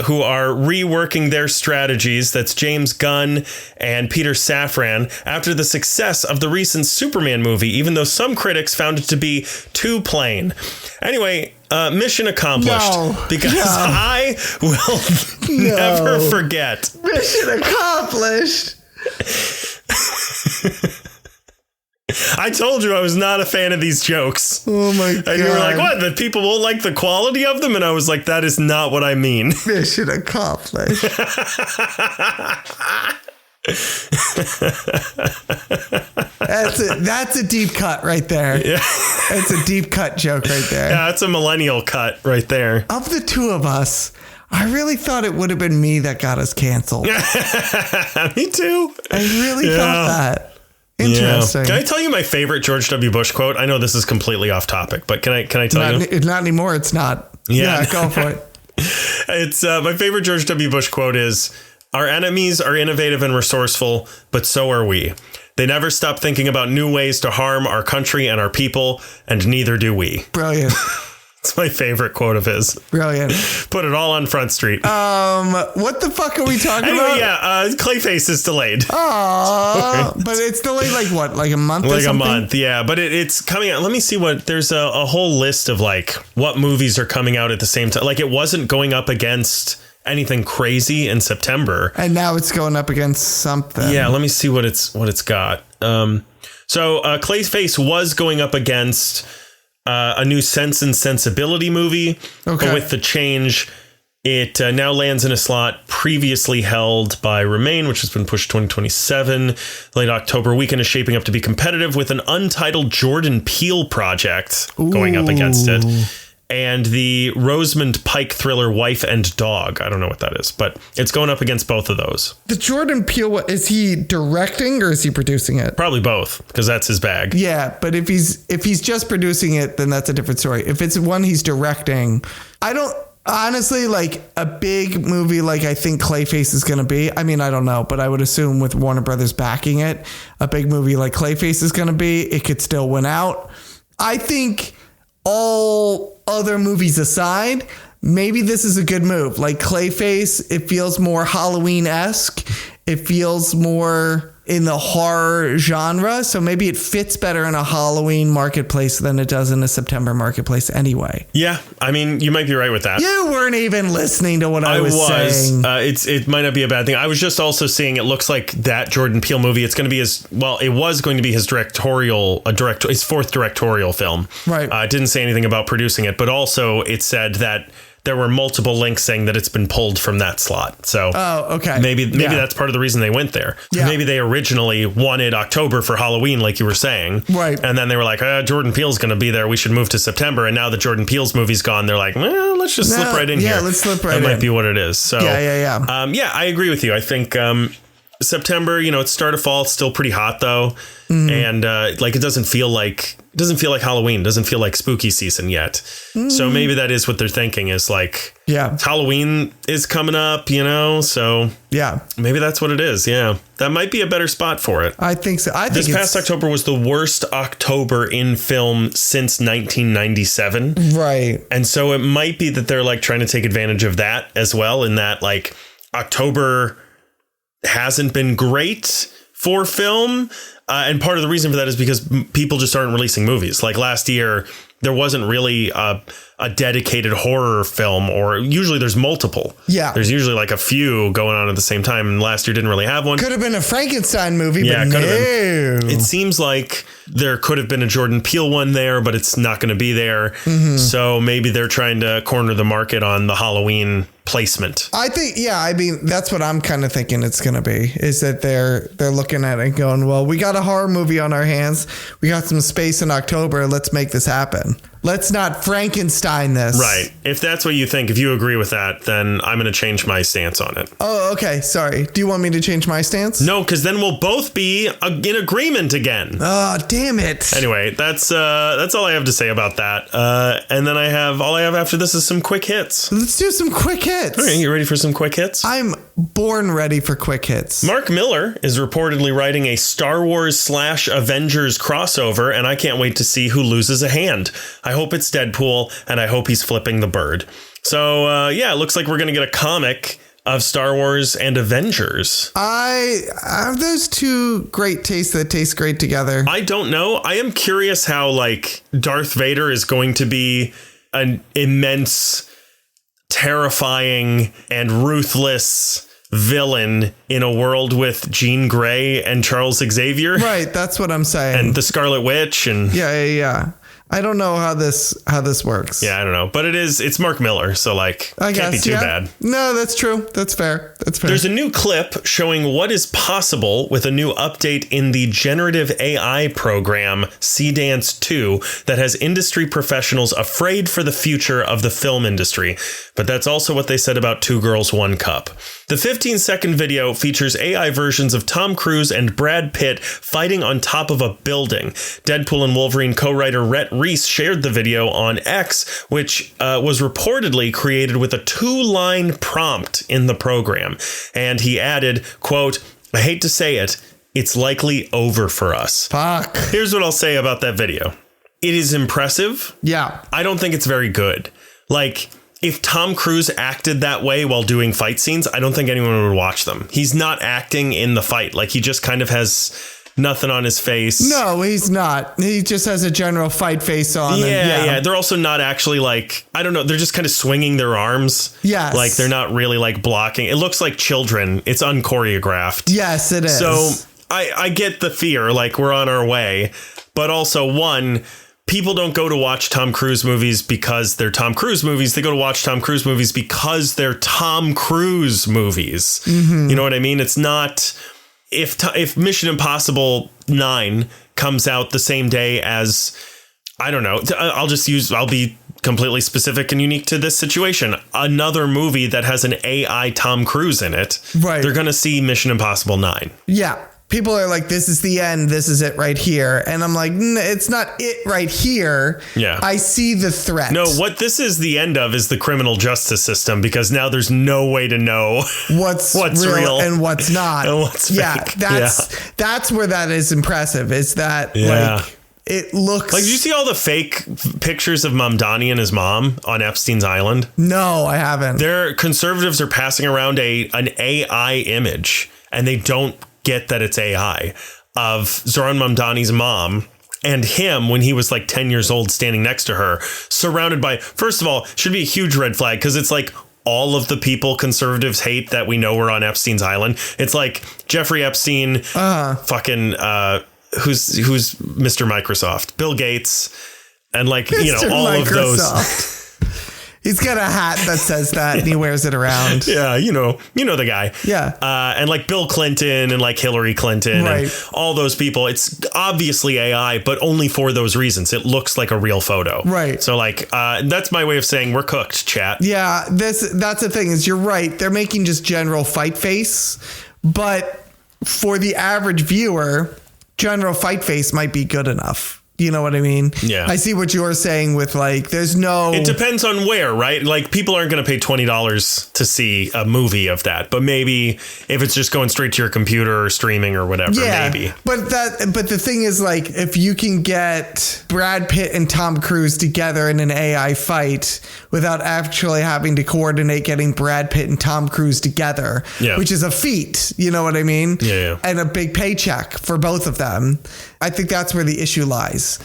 S1: who are reworking their strategies. That's James Gunn and Peter Safran, after the success of the recent Superman movie, even though some critics found it to be too plain. Anyway, mission accomplished. I will never forget.
S2: Mission accomplished.
S1: I told you I was not a fan of these jokes.
S2: Oh my God.
S1: And you were like, what? That people won't like the quality of them? And I was like, that is not what I mean.
S2: Mission accomplished. That's a deep cut right there. Yeah. It's a deep cut joke right there.
S1: Yeah, it's a millennial cut right there.
S2: Of the two of us, I really thought it would have been me that got us canceled.
S1: Me too.
S2: I really thought that. Interesting.
S1: Yeah. Can I tell you my favorite George W. Bush quote? I know this is completely off topic, but can I tell you?
S2: Not anymore. It's not. Yeah, go for it.
S1: It's my favorite George W. Bush quote is, "Our enemies are innovative and resourceful, but so are we. They never stop thinking about new ways to harm our country and our people, and neither do we."
S2: Brilliant.
S1: It's my favorite quote of his.
S2: Brilliant.
S1: Put it all on Front Street.
S2: What the fuck are we talking
S1: anyway,
S2: about?
S1: Yeah, Clayface is delayed.
S2: Oh, but it's delayed like what? Like a month or something?
S1: Like a month, yeah. But it's coming out. Let me see what, there's a whole list of like what movies are coming out at the same time. Like it wasn't going up against anything crazy in September.
S2: And now it's going up against something.
S1: Yeah, let me see what it's got. So Clayface was going up against a new Sense and Sensibility movie. Okay. But with the change, it now lands in a slot previously held by Remain, which has been pushed to 2027. Late October weekend is shaping up to be competitive with an untitled Jordan Peele project going up against it. And the Rosamund Pike thriller Wife and Dog. I don't know what that is, but it's going up against both of those.
S2: The Jordan Peele, is he directing or is he producing it?
S1: Probably both, because that's his bag.
S2: Yeah, but if he's just producing it, then that's a different story. If it's one he's directing, I don't honestly like a big movie like I think Clayface is going to be. I mean, I don't know, but I would assume with Warner Brothers backing it, a big movie like Clayface is going to be, it could still win out. I think all other movies aside, maybe this is a good move. Like Clayface, it feels more Halloween-esque. It feels more in the horror genre. So maybe it fits better in a Halloween marketplace than it does in a September marketplace anyway.
S1: Yeah, I mean, you might be right with that.
S2: You weren't even listening to what I was saying.
S1: It might not be a bad thing. I was just also seeing it looks like that Jordan Peele movie. It's going to be it was going to be his his fourth directorial film. Right. It didn't say anything about producing it, but also it said that there were multiple links saying that it's been pulled from that slot. So
S2: okay.
S1: Maybe that's part of the reason they went there. Yeah. Maybe they originally wanted October for Halloween, like you were saying. Right. And then they were like, Jordan Peele's going to be there. We should move to September. And now that Jordan Peele's movie's gone, they're like, well, let's just slip right in here.
S2: Yeah, let's slip right in.
S1: That might be what it is. So
S2: yeah.
S1: I agree with you. I think September, it's start of fall. It's still pretty hot though. Mm-hmm. And it doesn't feel like Halloween, doesn't feel like spooky season yet. Mm-hmm. So maybe that is what they're thinking is like, Halloween is coming up, so yeah, maybe that's what it is. Yeah, that might be a better spot for it.
S2: I think so. I think
S1: this past October was the worst October in film since 1997.
S2: Right.
S1: And so it might be that they're like trying to take advantage of that as well. In that like October hasn't been great for film. And part of the reason for that is because people just aren't releasing movies. Like last year, there wasn't really a dedicated horror film, or usually there's multiple. Yeah. There's usually like a few going on at the same time. And last year didn't really have one.
S2: Could have been a Frankenstein movie, but no.
S1: It seems like there could have been a Jordan Peele one there, but it's not going to be there. Mm-hmm. So maybe they're trying to corner the market on the Halloween placement.
S2: I think, I mean, that's what I'm kind of thinking it's going to be, is that they're looking at it and going, well, we got a horror movie on our hands. We got some space in October. Let's make this happen. Let's not Frankenstein this.
S1: Right. If that's what you think, if you agree with that, then I'm going to change my stance on it.
S2: Oh, okay. Sorry. Do you want me to change my stance?
S1: No, because then we'll both be in agreement again.
S2: Oh, damn it.
S1: Anyway, that's all I have to say about that. And then all I have after this is some quick hits.
S2: Let's do some quick hits.
S1: Okay, you ready for some quick hits?
S2: I'm born ready for quick hits.
S1: Mark Miller is reportedly writing a Star Wars / Avengers crossover, and I can't wait to see who loses a hand. I hope it's Deadpool, and I hope he's flipping the bird. So, it looks like we're going to get a comic of Star Wars and Avengers.
S2: I have those two great tastes that taste great together.
S1: I don't know. I am curious how, Darth Vader is going to be an immense, terrifying, and ruthless villain in a world with Jean Grey and Charles Xavier.
S2: Right, that's what I'm saying.
S1: And the Scarlet Witch and
S2: yeah. I don't know how this works.
S1: Yeah, I don't know. But it's Mark Miller, so can't be too bad.
S2: No, that's true. That's fair.
S1: There's a new clip showing what is possible with a new update in the generative AI program Seedance 2 that has industry professionals afraid for the future of the film industry. But that's also what they said about Two Girls, One Cup. The 15-second video features AI versions of Tom Cruise and Brad Pitt fighting on top of a building. Deadpool and Wolverine co-writer Rhett Reese shared the video on X, which was reportedly created with a 2-line prompt in the program. And he added, quote, "I hate to say it, it's likely over for us."
S2: Fuck.
S1: Here's what I'll say about that video. It is impressive.
S2: Yeah.
S1: I don't think it's very good. Like, if Tom Cruise acted that way while doing fight scenes, I don't think anyone would watch them. He's not acting in the fight. Like, he just kind of has nothing on his face.
S2: No, he's not. He just has a general fight face on.
S1: Yeah. They're also not actually like, I don't know. They're just kind of swinging their arms.
S2: Yes.
S1: Like, they're not really like blocking. It looks like children. It's unchoreographed.
S2: Yes, it is.
S1: So I get the fear, like we're on our way. But also, one, people don't go to watch Tom Cruise movies because they're Tom Cruise movies. They go to watch Tom Cruise movies because they're Tom Cruise movies. Mm-hmm. You know what I mean? It's not, if Mission Impossible 9 comes out the same day as, I don't know, I'll be completely specific and unique to this situation. Another movie that has an AI Tom Cruise in it.
S2: Right.
S1: They're going to see Mission Impossible 9.
S2: Yeah. People are like, this is the end. This is it right here. And I'm like, it's not it right here.
S1: Yeah.
S2: I see the threat.
S1: No, what this is the end of is the criminal justice system, because now there's no way to know
S2: what's real and what's not.
S1: And what's fake.
S2: That's where that is impressive. Is that like it looks
S1: like, did you see all the fake pictures of Mamdani and his mom on Epstein's Island?
S2: No, I haven't.
S1: Their conservatives are passing around an AI image, and they don't get that it's AI, of Zoran Mamdani's mom and him when he was like 10 years old, standing next to her, surrounded by, first of all, should be a huge red flag, because it's like all of the people conservatives hate that we know were on Epstein's Island. It's like Jeffrey Epstein, fucking who's Mr. Microsoft, Bill Gates, and like, you know, all Microsoft. Of those.
S2: He's got a hat that says that, and he wears it around.
S1: Yeah, you know the guy.
S2: Yeah.
S1: And like Bill Clinton and like Hillary Clinton and all those people. It's obviously AI, but only for those reasons. It looks like a real photo.
S2: Right.
S1: So like, that's my way of saying we're cooked, chat.
S2: Yeah, that's the thing, is you're right. They're making just general fight face, but for the average viewer, general fight face might be good enough. You know what I mean?
S1: Yeah.
S2: I see what you're saying with like, there's no...
S1: It depends on where, right? Like, people aren't going to pay $20 to see a movie of that. But maybe if it's just going straight to your computer or streaming or whatever, maybe.
S2: But the thing is, like, if you can get Brad Pitt and Tom Cruise together in an AI fight without actually having to coordinate getting Brad Pitt and Tom Cruise together, which is a feat, you know what I mean?
S1: Yeah.
S2: And a big paycheck for both of them. I think that's where the issue lies,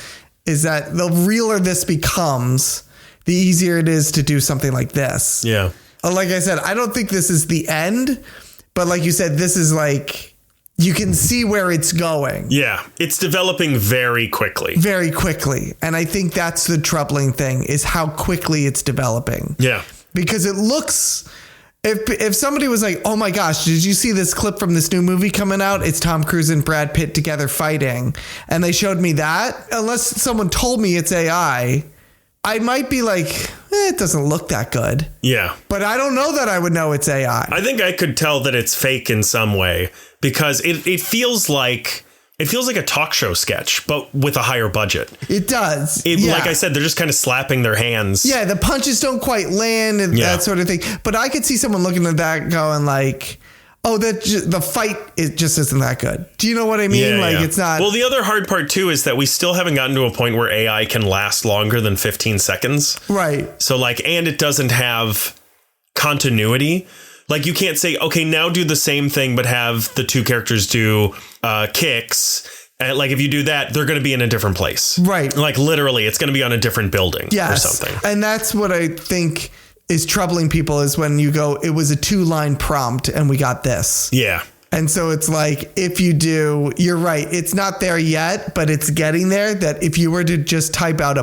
S2: is that the realer this becomes, the easier it is to do something like this.
S1: Yeah.
S2: Like I said, I don't think this is the end, but like you said, this is like, you can see where it's going.
S1: Yeah. It's developing very quickly.
S2: Very quickly. And I think that's the troubling thing, is how quickly it's developing.
S1: Yeah.
S2: Because it looks... If somebody was like, oh my gosh, did you see this clip from this new movie coming out? It's Tom Cruise and Brad Pitt together fighting. And they showed me that. Unless someone told me it's AI, I might be like, it doesn't look that good.
S1: Yeah.
S2: But I don't know that I would know it's AI.
S1: I think I could tell that it's fake in some way, because it feels like... It feels like a talk show sketch, but with a higher budget.
S2: It does.
S1: Like I said, they're just kind of slapping their hands.
S2: Yeah, the punches don't quite land and that sort of thing. But I could see someone looking at that going like, oh, the fight, it just isn't that good. Do you know what I mean? It's not.
S1: Well, the other hard part, too, is that we still haven't gotten to a point where AI can last longer than 15 seconds.
S2: Right.
S1: So and it doesn't have continuity. Like, you can't say, okay, now do the same thing, but have the two characters do kicks. And like, if you do that, they're going to be in a different place.
S2: Right.
S1: Like, literally, it's going to be on a different building or something.
S2: And that's what I think is troubling people, is when you go, it was a 2-line prompt and we got this.
S1: Yeah.
S2: And so it's like, if you do, you're right. It's not there yet, but it's getting there. That if you were to just type out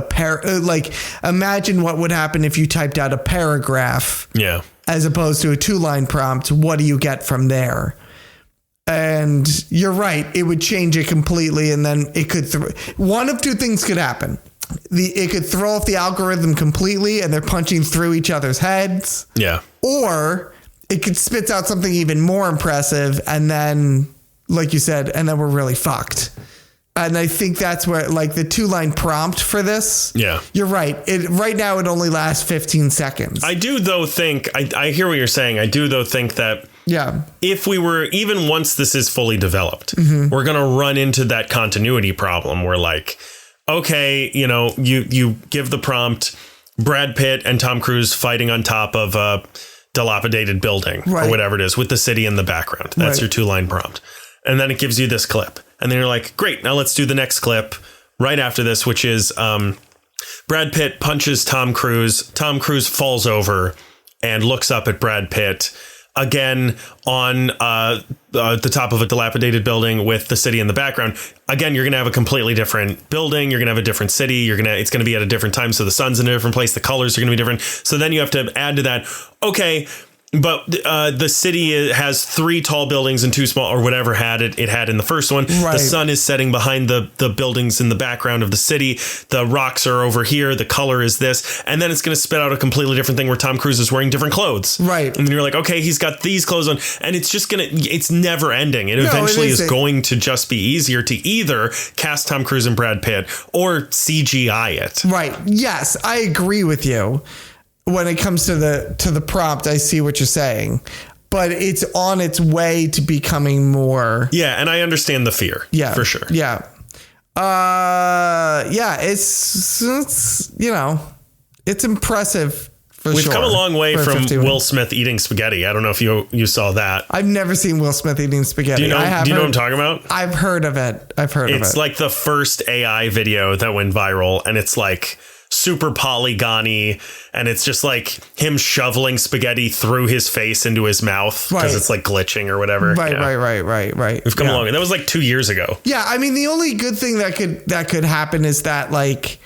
S2: imagine what would happen if you typed out a paragraph.
S1: Yeah.
S2: As opposed to a 2-line prompt. What do you get from there? And you're right. It would change it completely. And then it could, one of two things could happen. It could throw off the algorithm completely and they're punching through each other's heads.
S1: Yeah.
S2: Or it spits out something even more impressive. And then, like you said, and then we're really fucked. And I think that's where, like, the 2-line prompt for this.
S1: Yeah.
S2: You're right. Right now, it only lasts 15 seconds.
S1: I do, though, think, I hear what you're saying. I do, though, think that if we were, even once this is fully developed, we're going to run into that continuity problem where, like, okay, you know, you give the prompt, Brad Pitt and Tom Cruise fighting on top of a dilapidated building or whatever it is with the city in the background. That's your 2-line prompt. And then it gives you this clip. And then you're like, great, now let's do the next clip right after this, which is Brad Pitt punches Tom Cruise. Tom Cruise falls over and looks up at Brad Pitt again on the top of a dilapidated building with the city in the background. Again, you're going to have a completely different building. You're going to have a different city. It's going to be at a different time. So the sun's in a different place. The colors are going to be different. So then you have to add to that. Okay, but the city has 3 tall buildings and 2 small, or whatever it had in the first one. Right. The sun is setting behind the buildings in the background of the city. The rocks are over here. The color is this. And then it's going to spit out a completely different thing where Tom Cruise is wearing different clothes. Right. And then you're like, okay, he's got these clothes on. And it's just it's never ending. It eventually is going to just be easier to either cast Tom Cruise and Brad Pitt or CGI it. Right.
S2: Yes, I agree with you. When it comes to the prompt, I see what you're saying, but it's on its way to becoming more.
S1: Yeah. And I understand the fear. Yeah, for sure.
S2: Yeah. It's you know, it's impressive.
S1: We've come a long way from Will Smith eating spaghetti. I don't know if you saw that.
S2: I've never seen Will Smith eating spaghetti.
S1: Do you know what I'm talking about?
S2: I've heard of it.
S1: It's like the first AI video that went viral, and it's like super polygony, and it's just like him shoveling spaghetti through his face into his mouth because it's like glitching or whatever.
S2: Right.
S1: We've come along. That was like 2 years ago.
S2: Yeah, I mean, the only good thing that could happen is that, like,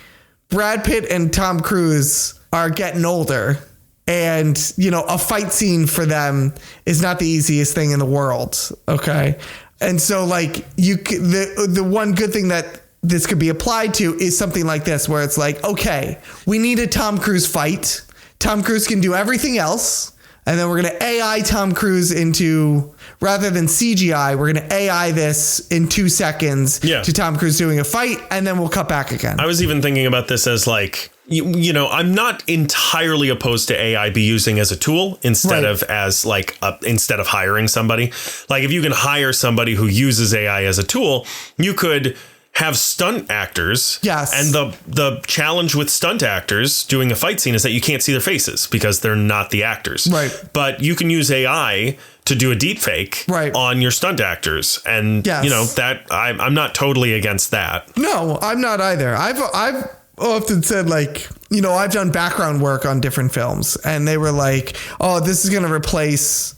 S2: Brad Pitt and Tom Cruise are getting older, and, you know, a fight scene for them is not the easiest thing in the world. Okay. And so, like, the one good thing that this could be applied to is something like this, where it's like, okay, we need a Tom Cruise fight. Tom Cruise can do everything else. And then we're going to AI Tom Cruise into, rather than CGI, we're going to AI this in 2 seconds to Tom Cruise doing a fight. And then we'll cut back again.
S1: I was even thinking about this as like, you know, I'm not entirely opposed to AI be using as a tool instead of as like instead of hiring somebody. Like, if you can hire somebody who uses AI as a tool, you could have stunt actors. Yes. And the challenge with stunt actors doing a fight scene is that you can't see their faces because they're not the actors. Right. But you can use AI to do a deep fake on your stunt actors. And, you know, that I'm not totally against that.
S2: No, I'm not either. I've often said, like, you know, I've done background work on different films, and they were like, oh, this is going to replace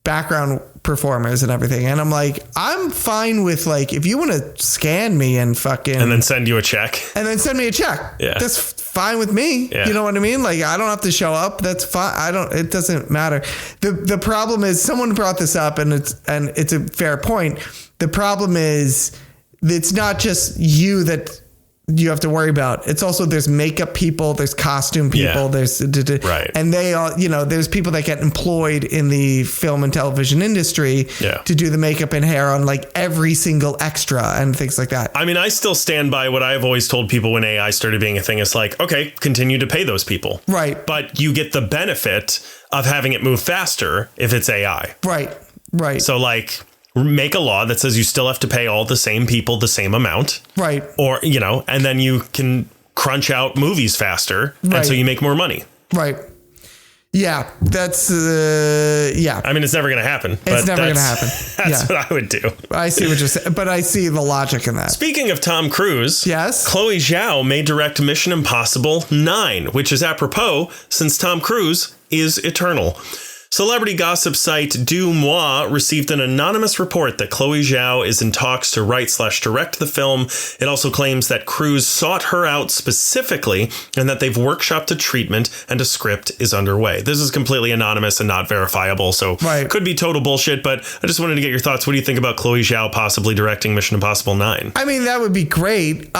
S2: background performers and everything. And I'm like, I'm fine with, like, if you want to scan me and fucking,
S1: and then send you a check,
S2: yeah, that's fine with me. You know what I mean? Like, I don't have to show up. That's fine. It doesn't matter. The problem is, someone brought this up, and it's a fair point. The problem is, it's not just you that you have to worry about. It's also, there's makeup people, there's costume people, there's and they all, you know, there's people that get employed in the film and television industry to do the makeup and hair on, like, every single extra and things like that.
S1: I mean, I still stand by what I've always told people when AI started being a thing. It's like, okay, continue to pay those people. Right. But you get the benefit of having it move faster if it's AI. Right. So, like, make a law that says you still have to pay all the same people the same amount. Right. Or, you know, and then you can crunch out movies faster. Right. And so you make more money.
S2: Right. Yeah. That's, yeah.
S1: I mean, it's never going to happen.
S2: It's never going to happen.
S1: That's what I would do.
S2: I see what you're saying, but I see the logic in that.
S1: Speaking of Tom Cruise. Yes. Chloe Zhao may direct Mission Impossible 9, which is apropos since Tom Cruise is eternal. Celebrity gossip site Du Moi received an anonymous report that Chloe Zhao is in talks to write/direct the film. It also claims that Cruise sought her out specifically and that they've workshopped a treatment and a script is underway. This is completely anonymous and not verifiable, so could be total bullshit, but I just wanted to get your thoughts. What do you think about Chloe Zhao possibly directing Mission Impossible 9?
S2: I mean, that would be great. Do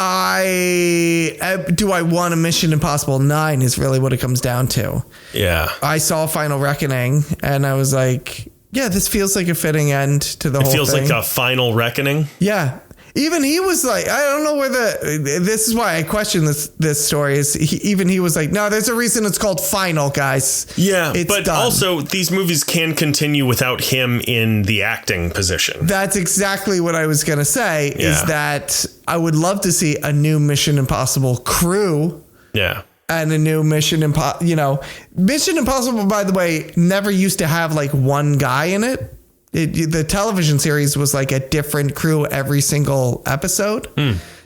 S2: I want a Mission Impossible 9 is really what it comes down to.
S1: Yeah.
S2: I saw Final Reckoning. and I was like, yeah, this feels like a fitting end to the whole thing. It
S1: feels like a final reckoning.
S2: Yeah. Even he was like, I don't know where this is why I question this story is even he was like, no, there's a reason it's called Final, guys.
S1: Yeah.
S2: It's
S1: but
S2: done.
S1: Also these movies can continue without him in the acting position.
S2: That's exactly what I was going to say is that I would love to see a new Mission Impossible crew.
S1: Yeah.
S2: And a new Mission Impossible, Mission Impossible, by the way, never used to have like one guy in it. The television series was like a different crew every single episode.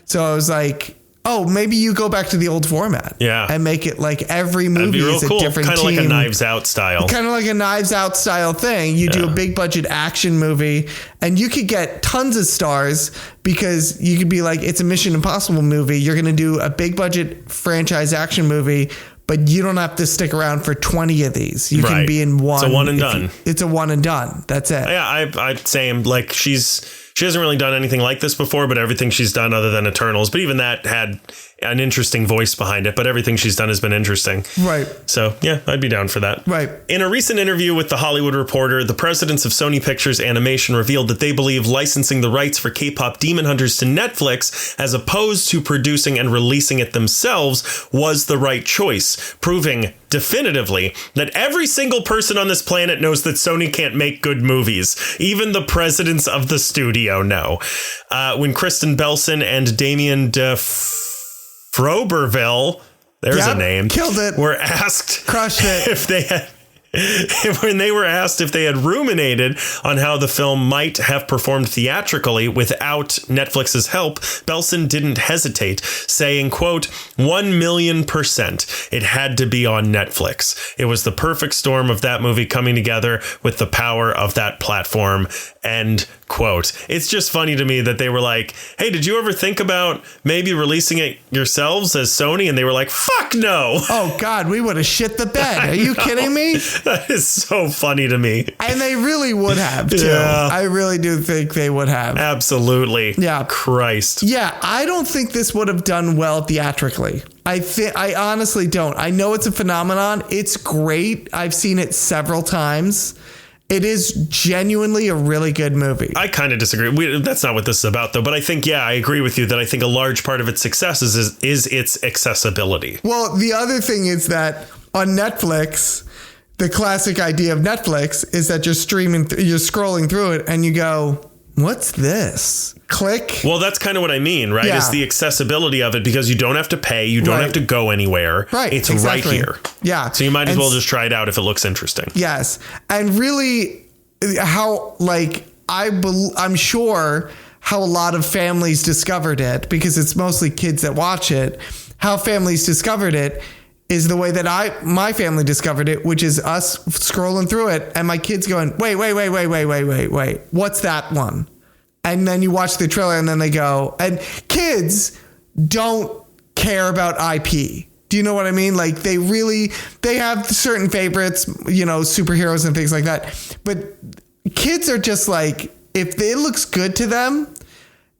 S2: So I was like, oh, maybe you go back to the old format. Yeah. And make it like every movie is a different team.
S1: Kind of like a Knives Out style.
S2: Kind of like a Knives Out style thing. You do a big budget action movie and you could get tons of stars because you could be like, it's a Mission Impossible movie. You're going to do a big budget franchise action movie, but you don't have to stick around for 20 of these. You can be in one.
S1: It's a one and done.
S2: It's a one and done. That's it.
S1: Yeah, I'd say like she hasn't really done anything like this before, but everything she's done other than Eternals, but even that had an interesting voice behind it, but everything she's done has been interesting.
S2: Right.
S1: So yeah, I'd be down for that.
S2: Right.
S1: In a recent interview with The Hollywood Reporter, the presidents of Sony Pictures Animation revealed that they believe licensing the rights for K-pop Demon Hunters to Netflix, as opposed to producing and releasing it themselves, was the right choice, proving definitively that every single person on this planet knows that Sony can't make good movies. Even the presidents of the studio know. When Kristen Belson and Damien Froberville, there's a name,
S2: killed it,
S1: were asked,
S2: crushed it,
S1: if they had. When they were asked if they had ruminated on how the film might have performed theatrically without Netflix's help, Belson didn't hesitate, saying, quote, 1,000,000%. It had to be on Netflix. It was the perfect storm of that movie coming together with the power of that platform, end quote. It's just funny to me that they were like, hey, did you ever think about maybe releasing it yourselves as Sony? And they were like, fuck no.
S2: Oh, God, we would have shit the bed. Are you kidding me?
S1: That is so funny to me.
S2: And they really would have, too. Yeah. I really do think they would have.
S1: Absolutely.
S2: Yeah.
S1: Christ.
S2: Yeah, I don't think this would have done well theatrically. I honestly don't. I know it's a phenomenon. It's great. I've seen it several times. It is genuinely a really good movie.
S1: I kind of disagree. That's not what this is about, though. But I think, I agree with you that I think a large part of its success is its accessibility.
S2: Well, the other thing is that on Netflix, the classic idea of Netflix is that you're scrolling through it and you go, what's this? Click.
S1: Well, that's kind of what I mean, right? Is the accessibility of it, because you don't have to pay. You don't have to go anywhere.
S2: Right.
S1: It's right here.
S2: Yeah.
S1: So you might as well just try it out if it looks interesting.
S2: Yes. And really how, like, I'm sure how a lot of families discovered it, because it's mostly kids that watch it. How families discovered it is the way that my family discovered it, which is us scrolling through it and my kids going, wait, what's that one? And then you watch the trailer and then they go, and kids don't care about IP. Do you know what I mean? Like they have certain favorites, superheroes and things like that. But kids are just like, if it looks good to them,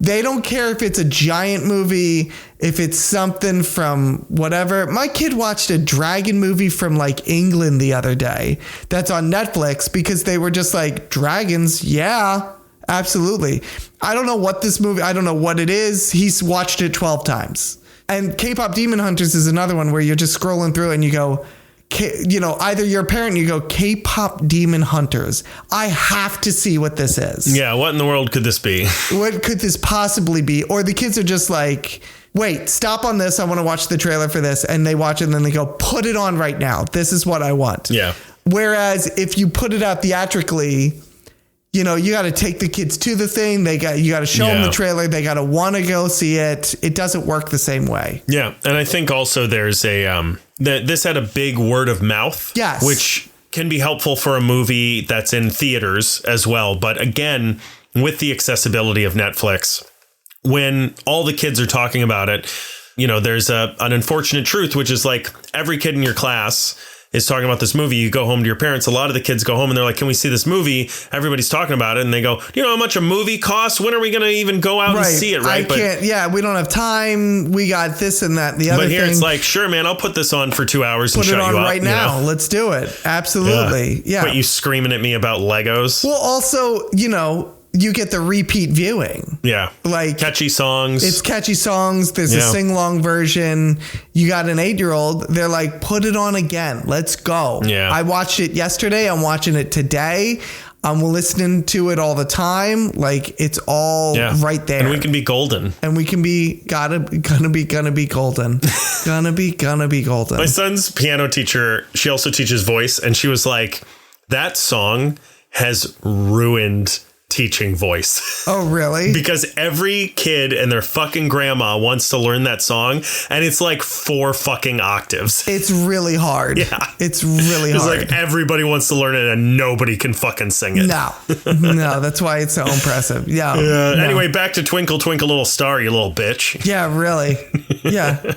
S2: they don't care if it's a giant movie, if it's something from whatever. My kid watched a dragon movie from like England the other day that's on Netflix because they were just like, dragons, yeah, absolutely. I don't know what it is. He's watched it 12 times. And K-pop Demon Hunters is another one where you're just scrolling through and you go, either you're a parent and you go, K-pop Demon Hunters. I have to see what this is.
S1: Yeah. What in the world could this be?
S2: What could this possibly be? Or the kids are just like, wait, stop on this. I want to watch the trailer for this. And they watch it and then they go, put it on right now. This is what I want. Yeah. Whereas if you put it out theatrically, you got to take the kids to the thing. You got to show them the trailer. They got to want to go see it. It doesn't work the same way.
S1: Yeah. And I think also there's this had a big word of mouth, which can be helpful for a movie that's in theaters as well. But again, with the accessibility of Netflix, when all the kids are talking about it, there's an unfortunate truth, which is like every kid in your class is talking about this movie. You go home to your parents. A lot of the kids go home and they're like, can we see this movie? Everybody's talking about it. And they go, you know how much a movie costs? When are we going to even go out and see it? Right.
S2: We don't have time. We got this and that and the other thing. But here
S1: it's like, sure, man, I'll put this on for 2 hours and shut you up.
S2: Put it on right now. Let's do it. Absolutely. Yeah.
S1: But you screaming at me about Legos.
S2: Well, also, you get the repeat viewing.
S1: Yeah.
S2: Like
S1: catchy songs.
S2: It's catchy songs. There's a sing-along version. You got an 8-year-old. They're like, put it on again. Let's go.
S1: Yeah.
S2: I watched it yesterday. I'm watching it today. I'm listening to it all the time. Like it's all right there.
S1: And we can be golden.
S2: And we can be gonna be golden. gonna be golden.
S1: My son's piano teacher, she also teaches voice. And she was like, that song has ruined teaching voice.
S2: Oh, really?
S1: Because every kid and their fucking grandma wants to learn that song, and it's like 4 fucking octaves.
S2: It's really hard.
S1: Yeah.
S2: It's really hard.
S1: It's like everybody wants to learn it and nobody can fucking sing it.
S2: No, that's why it's so impressive. Yeah. No.
S1: Anyway, back to Twinkle Twinkle Little Star, you little bitch.
S2: Yeah, really. Yeah.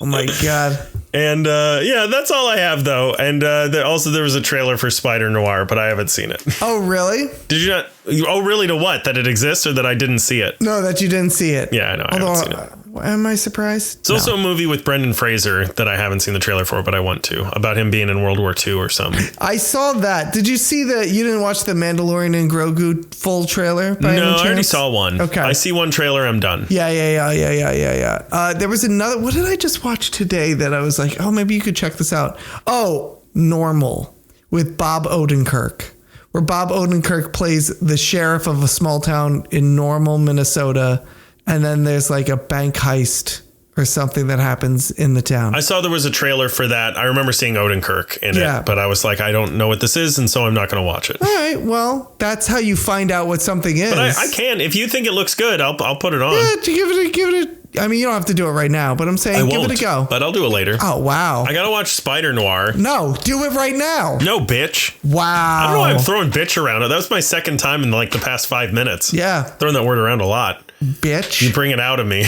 S2: Oh my God.
S1: And that's all I have, though. And also there was a trailer for Spider Noir, but I haven't seen it.
S2: Oh, really?
S1: Did you not? Oh, really? To what? That it exists or that I didn't see it?
S2: No, that you didn't see it.
S1: Yeah, I know. I haven't seen it.
S2: Am I surprised?
S1: It's also a movie with Brendan Fraser that I haven't seen the trailer for, but I want to. About him being in World War II or something.
S2: I saw that. Did you see that? You didn't watch the Mandalorian and Grogu full trailer?
S1: No, I already saw one.
S2: Okay.
S1: I see one trailer, I'm done.
S2: Yeah. There was another. What did I just watch today that I was like, oh, maybe you could check this out? Oh, Normal with Bob Odenkirk, where Bob Odenkirk plays the sheriff of a small town in Normal, Minnesota. And then there's like a bank heist or something that happens in the town.
S1: I saw there was a trailer for that. I remember seeing Odenkirk in it, but I was like, I don't know what this is, and so I'm not going to watch it.
S2: All right, well, that's how you find out what something is.
S1: But I can. If you think it looks good, I'll put it on.
S2: Yeah, give it. I mean, you don't have to do it right now, but I'm saying give it a go.
S1: But I'll do it later.
S2: Oh, wow.
S1: I got to watch Spider Noir.
S2: No, do it right now.
S1: No, bitch.
S2: Wow.
S1: I don't know why I'm throwing bitch around. That was my second time in like the past 5 minutes.
S2: Yeah.
S1: Throwing that word around a lot.
S2: Bitch.
S1: You bring it out of me.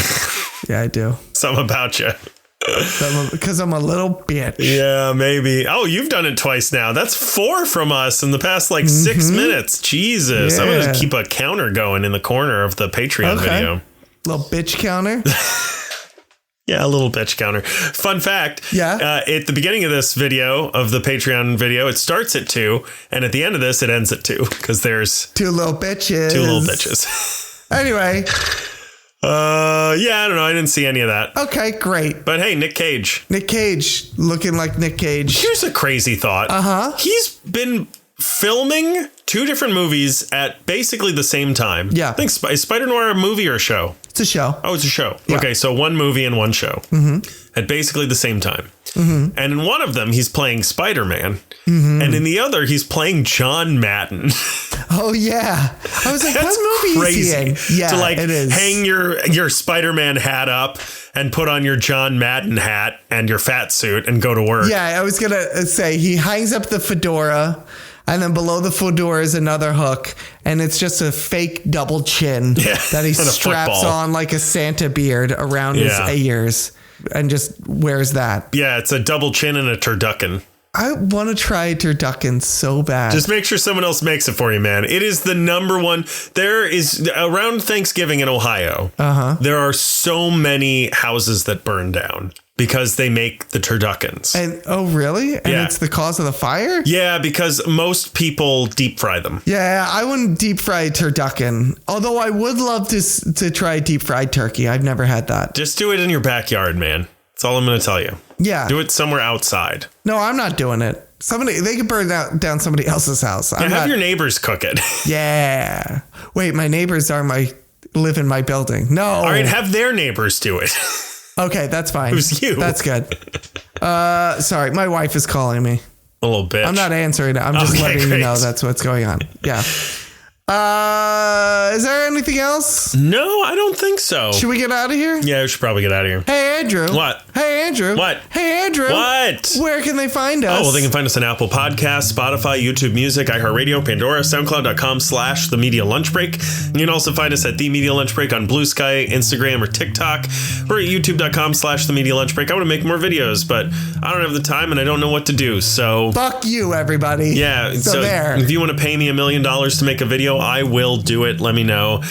S2: Yeah, I do.
S1: Something about you.
S2: Because I'm a little bitch.
S1: Yeah, maybe. Oh, you've done it twice now. That's 4 from us in the past like 6 minutes. Jesus. Yeah. I'm going to keep a counter going in the corner of the Patreon video.
S2: Little bitch counter.
S1: Yeah, a little bitch counter. Fun fact.
S2: Yeah.
S1: At the beginning of this video, of the Patreon video, it starts at 2. And at the end of this, it ends at 2. Because there's
S2: 2 little bitches.
S1: 2 little bitches.
S2: Anyway.
S1: I don't know. I didn't see any of that.
S2: Okay, great.
S1: But hey, Nick Cage.
S2: Nick Cage, looking like Nick Cage.
S1: Here's a crazy thought. He's been filming 2 different movies at basically the same time.
S2: Yeah.
S1: I think is Spider Noir a movie or a show?
S2: It's a show.
S1: Oh, it's a show.
S2: Yeah.
S1: Okay, so 1 movie and 1 show at basically the same time. And in one of them, he's playing Spider-Man. And in the other, he's playing John Madden.
S2: Oh, yeah. I was like, what movie
S1: crazy
S2: is he in? Yeah,
S1: to like
S2: it is.
S1: Hang your Spider-Man hat up and put on your John Madden hat and your fat suit and go to work.
S2: Yeah, I was going to say he hangs up the fedora. And then below the fedora is another hook. And it's just a fake double chin that he straps on like a Santa beard around his ears and just wears that.
S1: Yeah, it's a double chin and a turducken.
S2: I want to try turducken so bad.
S1: Just make sure someone else makes it for you, man. It is the number one. There is around Thanksgiving in Ohio. There are so many houses that burn down because they make the turduckens.
S2: And oh, really? And it's the cause of the fire?
S1: Yeah, because most people deep fry them.
S2: Yeah, I wouldn't deep fry turducken. Although I would love to try deep fried turkey. I've never had that.
S1: Just do it in your backyard, man. That's all I'm going to tell you.
S2: Yeah.
S1: Do it somewhere outside.
S2: No, I'm not doing it. They could burn down somebody else's house.
S1: Have your neighbors cook it.
S2: Yeah. Wait, my neighbors live in my building. No.
S1: All right, have their neighbors do it.
S2: Okay, that's fine.
S1: Who's you?
S2: That's good. Sorry, my wife is calling me.
S1: A little bitch.
S2: I'm not answering it. I'm just letting you know that's what's going on. Yeah. Is there anything else?
S1: No, I don't think so.
S2: Should we get out of here?
S1: Yeah, we should probably get out of here.
S2: Hey, Andrew.
S1: What?
S2: Hey, Andrew.
S1: What?
S2: Hey, Andrew.
S1: What?
S2: Where can they find us?
S1: Oh, well, they can find us on Apple Podcasts, Spotify, YouTube Music, iHeartRadio, Pandora, SoundCloud.com/The Media Lunch Break. You can also find us at The Media Lunch Break on Blue Sky, Instagram, or TikTok. Or at YouTube.com/The Media Lunch Break. I want to make more videos, but I don't have the time and I don't know what to do. So
S2: fuck you, everybody.
S1: Yeah.
S2: So there.
S1: If you want to pay me $1 million to make a video, I will do it. Let me know.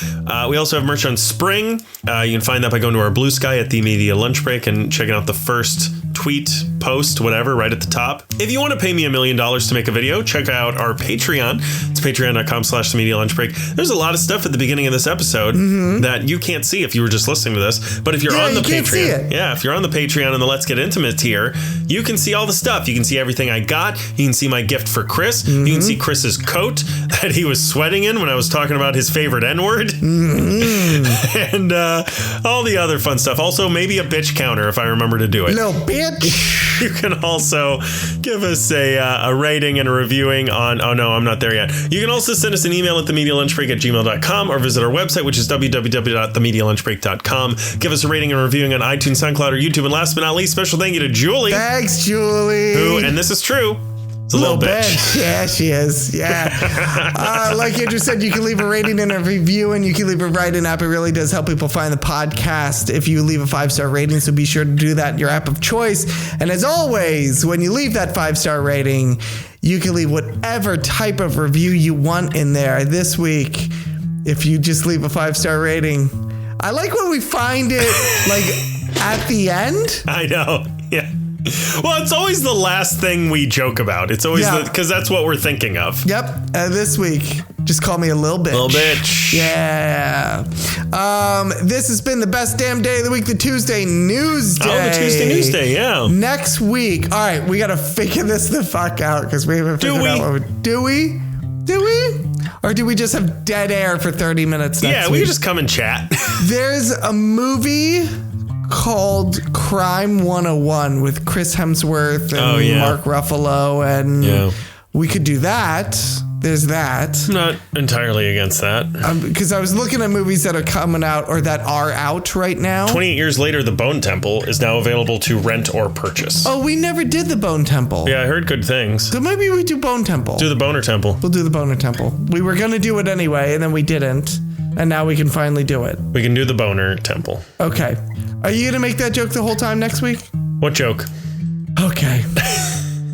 S1: We also have merch on Spring. You can find that by going to our Blue Sky at The Media Lunch Break and checking out the first tweet, post, whatever, right at the top. If you want to pay me $1 million to make a video, check out our Patreon. It's patreon.com/The Media Lunch Break. There's a lot of stuff at the beginning of this episode that you can't see if you were just listening to this. But if you're on the Patreon, if you're on the Patreon and the Let's Get Intimate tier, you can see all the stuff. You can see everything I got. You can see my gift for Chris. You can see Chris's coat that he was sweating in when I was talking about his favorite N-word. And all the other fun stuff. Also, maybe a bitch counter if I remember to do it.
S2: Little bitch.
S1: You can also give us a rating and a reviewing on, oh no, I'm not there yet. You can also send us an email at themedialunchbreak@gmail.com or visit our website, which is www.themedialunchbreak.com. Give us a rating and reviewing on iTunes, SoundCloud, or YouTube. And last but not least, special thank you to Julie.
S2: Thanks, Julie.
S1: Who, and this is true, it's a little bitch.
S2: Yeah, she is. Yeah. Like Andrew said, you can leave a rating and a review, and you can leave a write-in app. It really does help people find the podcast if you leave a 5-star rating. So be sure to do that in your app of choice. And as always, when you leave that 5-star rating, you can leave whatever type of review you want in there. This week, if you just leave a 5-star rating, I like when we find it like at the end.
S1: I know. Yeah. Well, it's always the last thing we joke about. It's always because that's what we're thinking of.
S2: Yep. This week, just call me a little bitch.
S1: Little bitch.
S2: Yeah. This has been the best damn day of the week, the Tuesday News Day.
S1: Oh, the Tuesday News Day, yeah.
S2: Next week. All right, we got to figure this the fuck out because we haven't figured out what we're doing. Do we? Or do we just have dead air for 30 minutes next week?
S1: Yeah, we can just come and chat.
S2: There's a movie called Crime 101 with Chris Hemsworth and Mark Ruffalo, and we could do that. There's that.
S1: I'm not entirely against that.
S2: Because I was looking at movies that are coming out or that are out right now.
S1: 28 years later, The Bone Temple is now available to rent or purchase.
S2: Oh, we never did The Bone Temple.
S1: Yeah, I heard good things.
S2: So maybe we do Bone Temple.
S1: Do the Boner Temple.
S2: We'll do the Boner Temple. We were going to do it anyway, and then we didn't. And now we can finally do it.
S1: We can do the Boner Temple.
S2: Okay. Are you going to make that joke the whole time next week?
S1: What joke?
S2: Okay.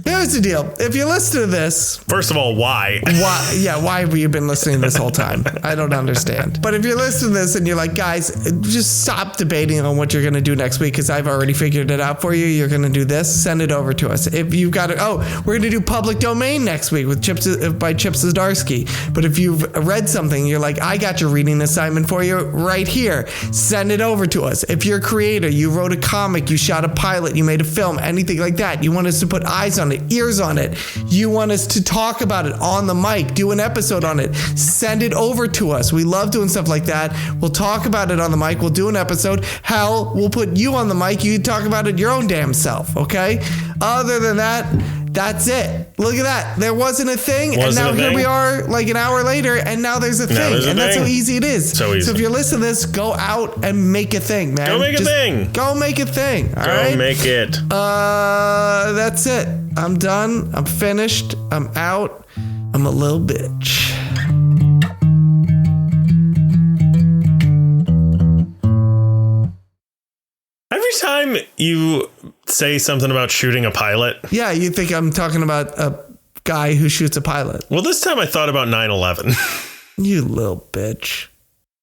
S2: Here's the deal. If you listen to this...
S1: First of all, why?
S2: Why have you been listening this whole time? I don't understand. But if you're listening to this and you're like, guys, just stop debating on what you're going to do next week because I've already figured it out for you. You're going to do this. Send it over to us. If you've got it... Oh, we're going to do Public Domain next week with by Chip Zdarsky. But if you've read something, you're like, I got your reading assignment for you right here. Send it over to us. If you're a creator, you wrote a comic, you shot a pilot, you made a film, anything like that, you want us to put eyes on it, ears on it, you want us to talk about it on the mic, do an episode on it, send it over to us. We love doing stuff like that. We'll talk about it on the mic. We'll do an episode. Hell, we'll put you on the mic. You talk about it your own damn self, okay? Other than that, that's it. Look at that. There wasn't a thing, and now here we are like an hour later, and now there's a thing. And that's how easy it is. So easy. So if you're listening to this, go out and make a thing, man.
S1: Go make a thing.
S2: Go make a thing. All right?
S1: Go make it.
S2: That's it. I'm done. I'm finished. I'm out. I'm a little bitch.
S1: Every time you say something about shooting a pilot.
S2: Yeah, you think I'm talking about a guy who shoots a pilot.
S1: Well, this time I thought about 9/11.
S2: You little bitch.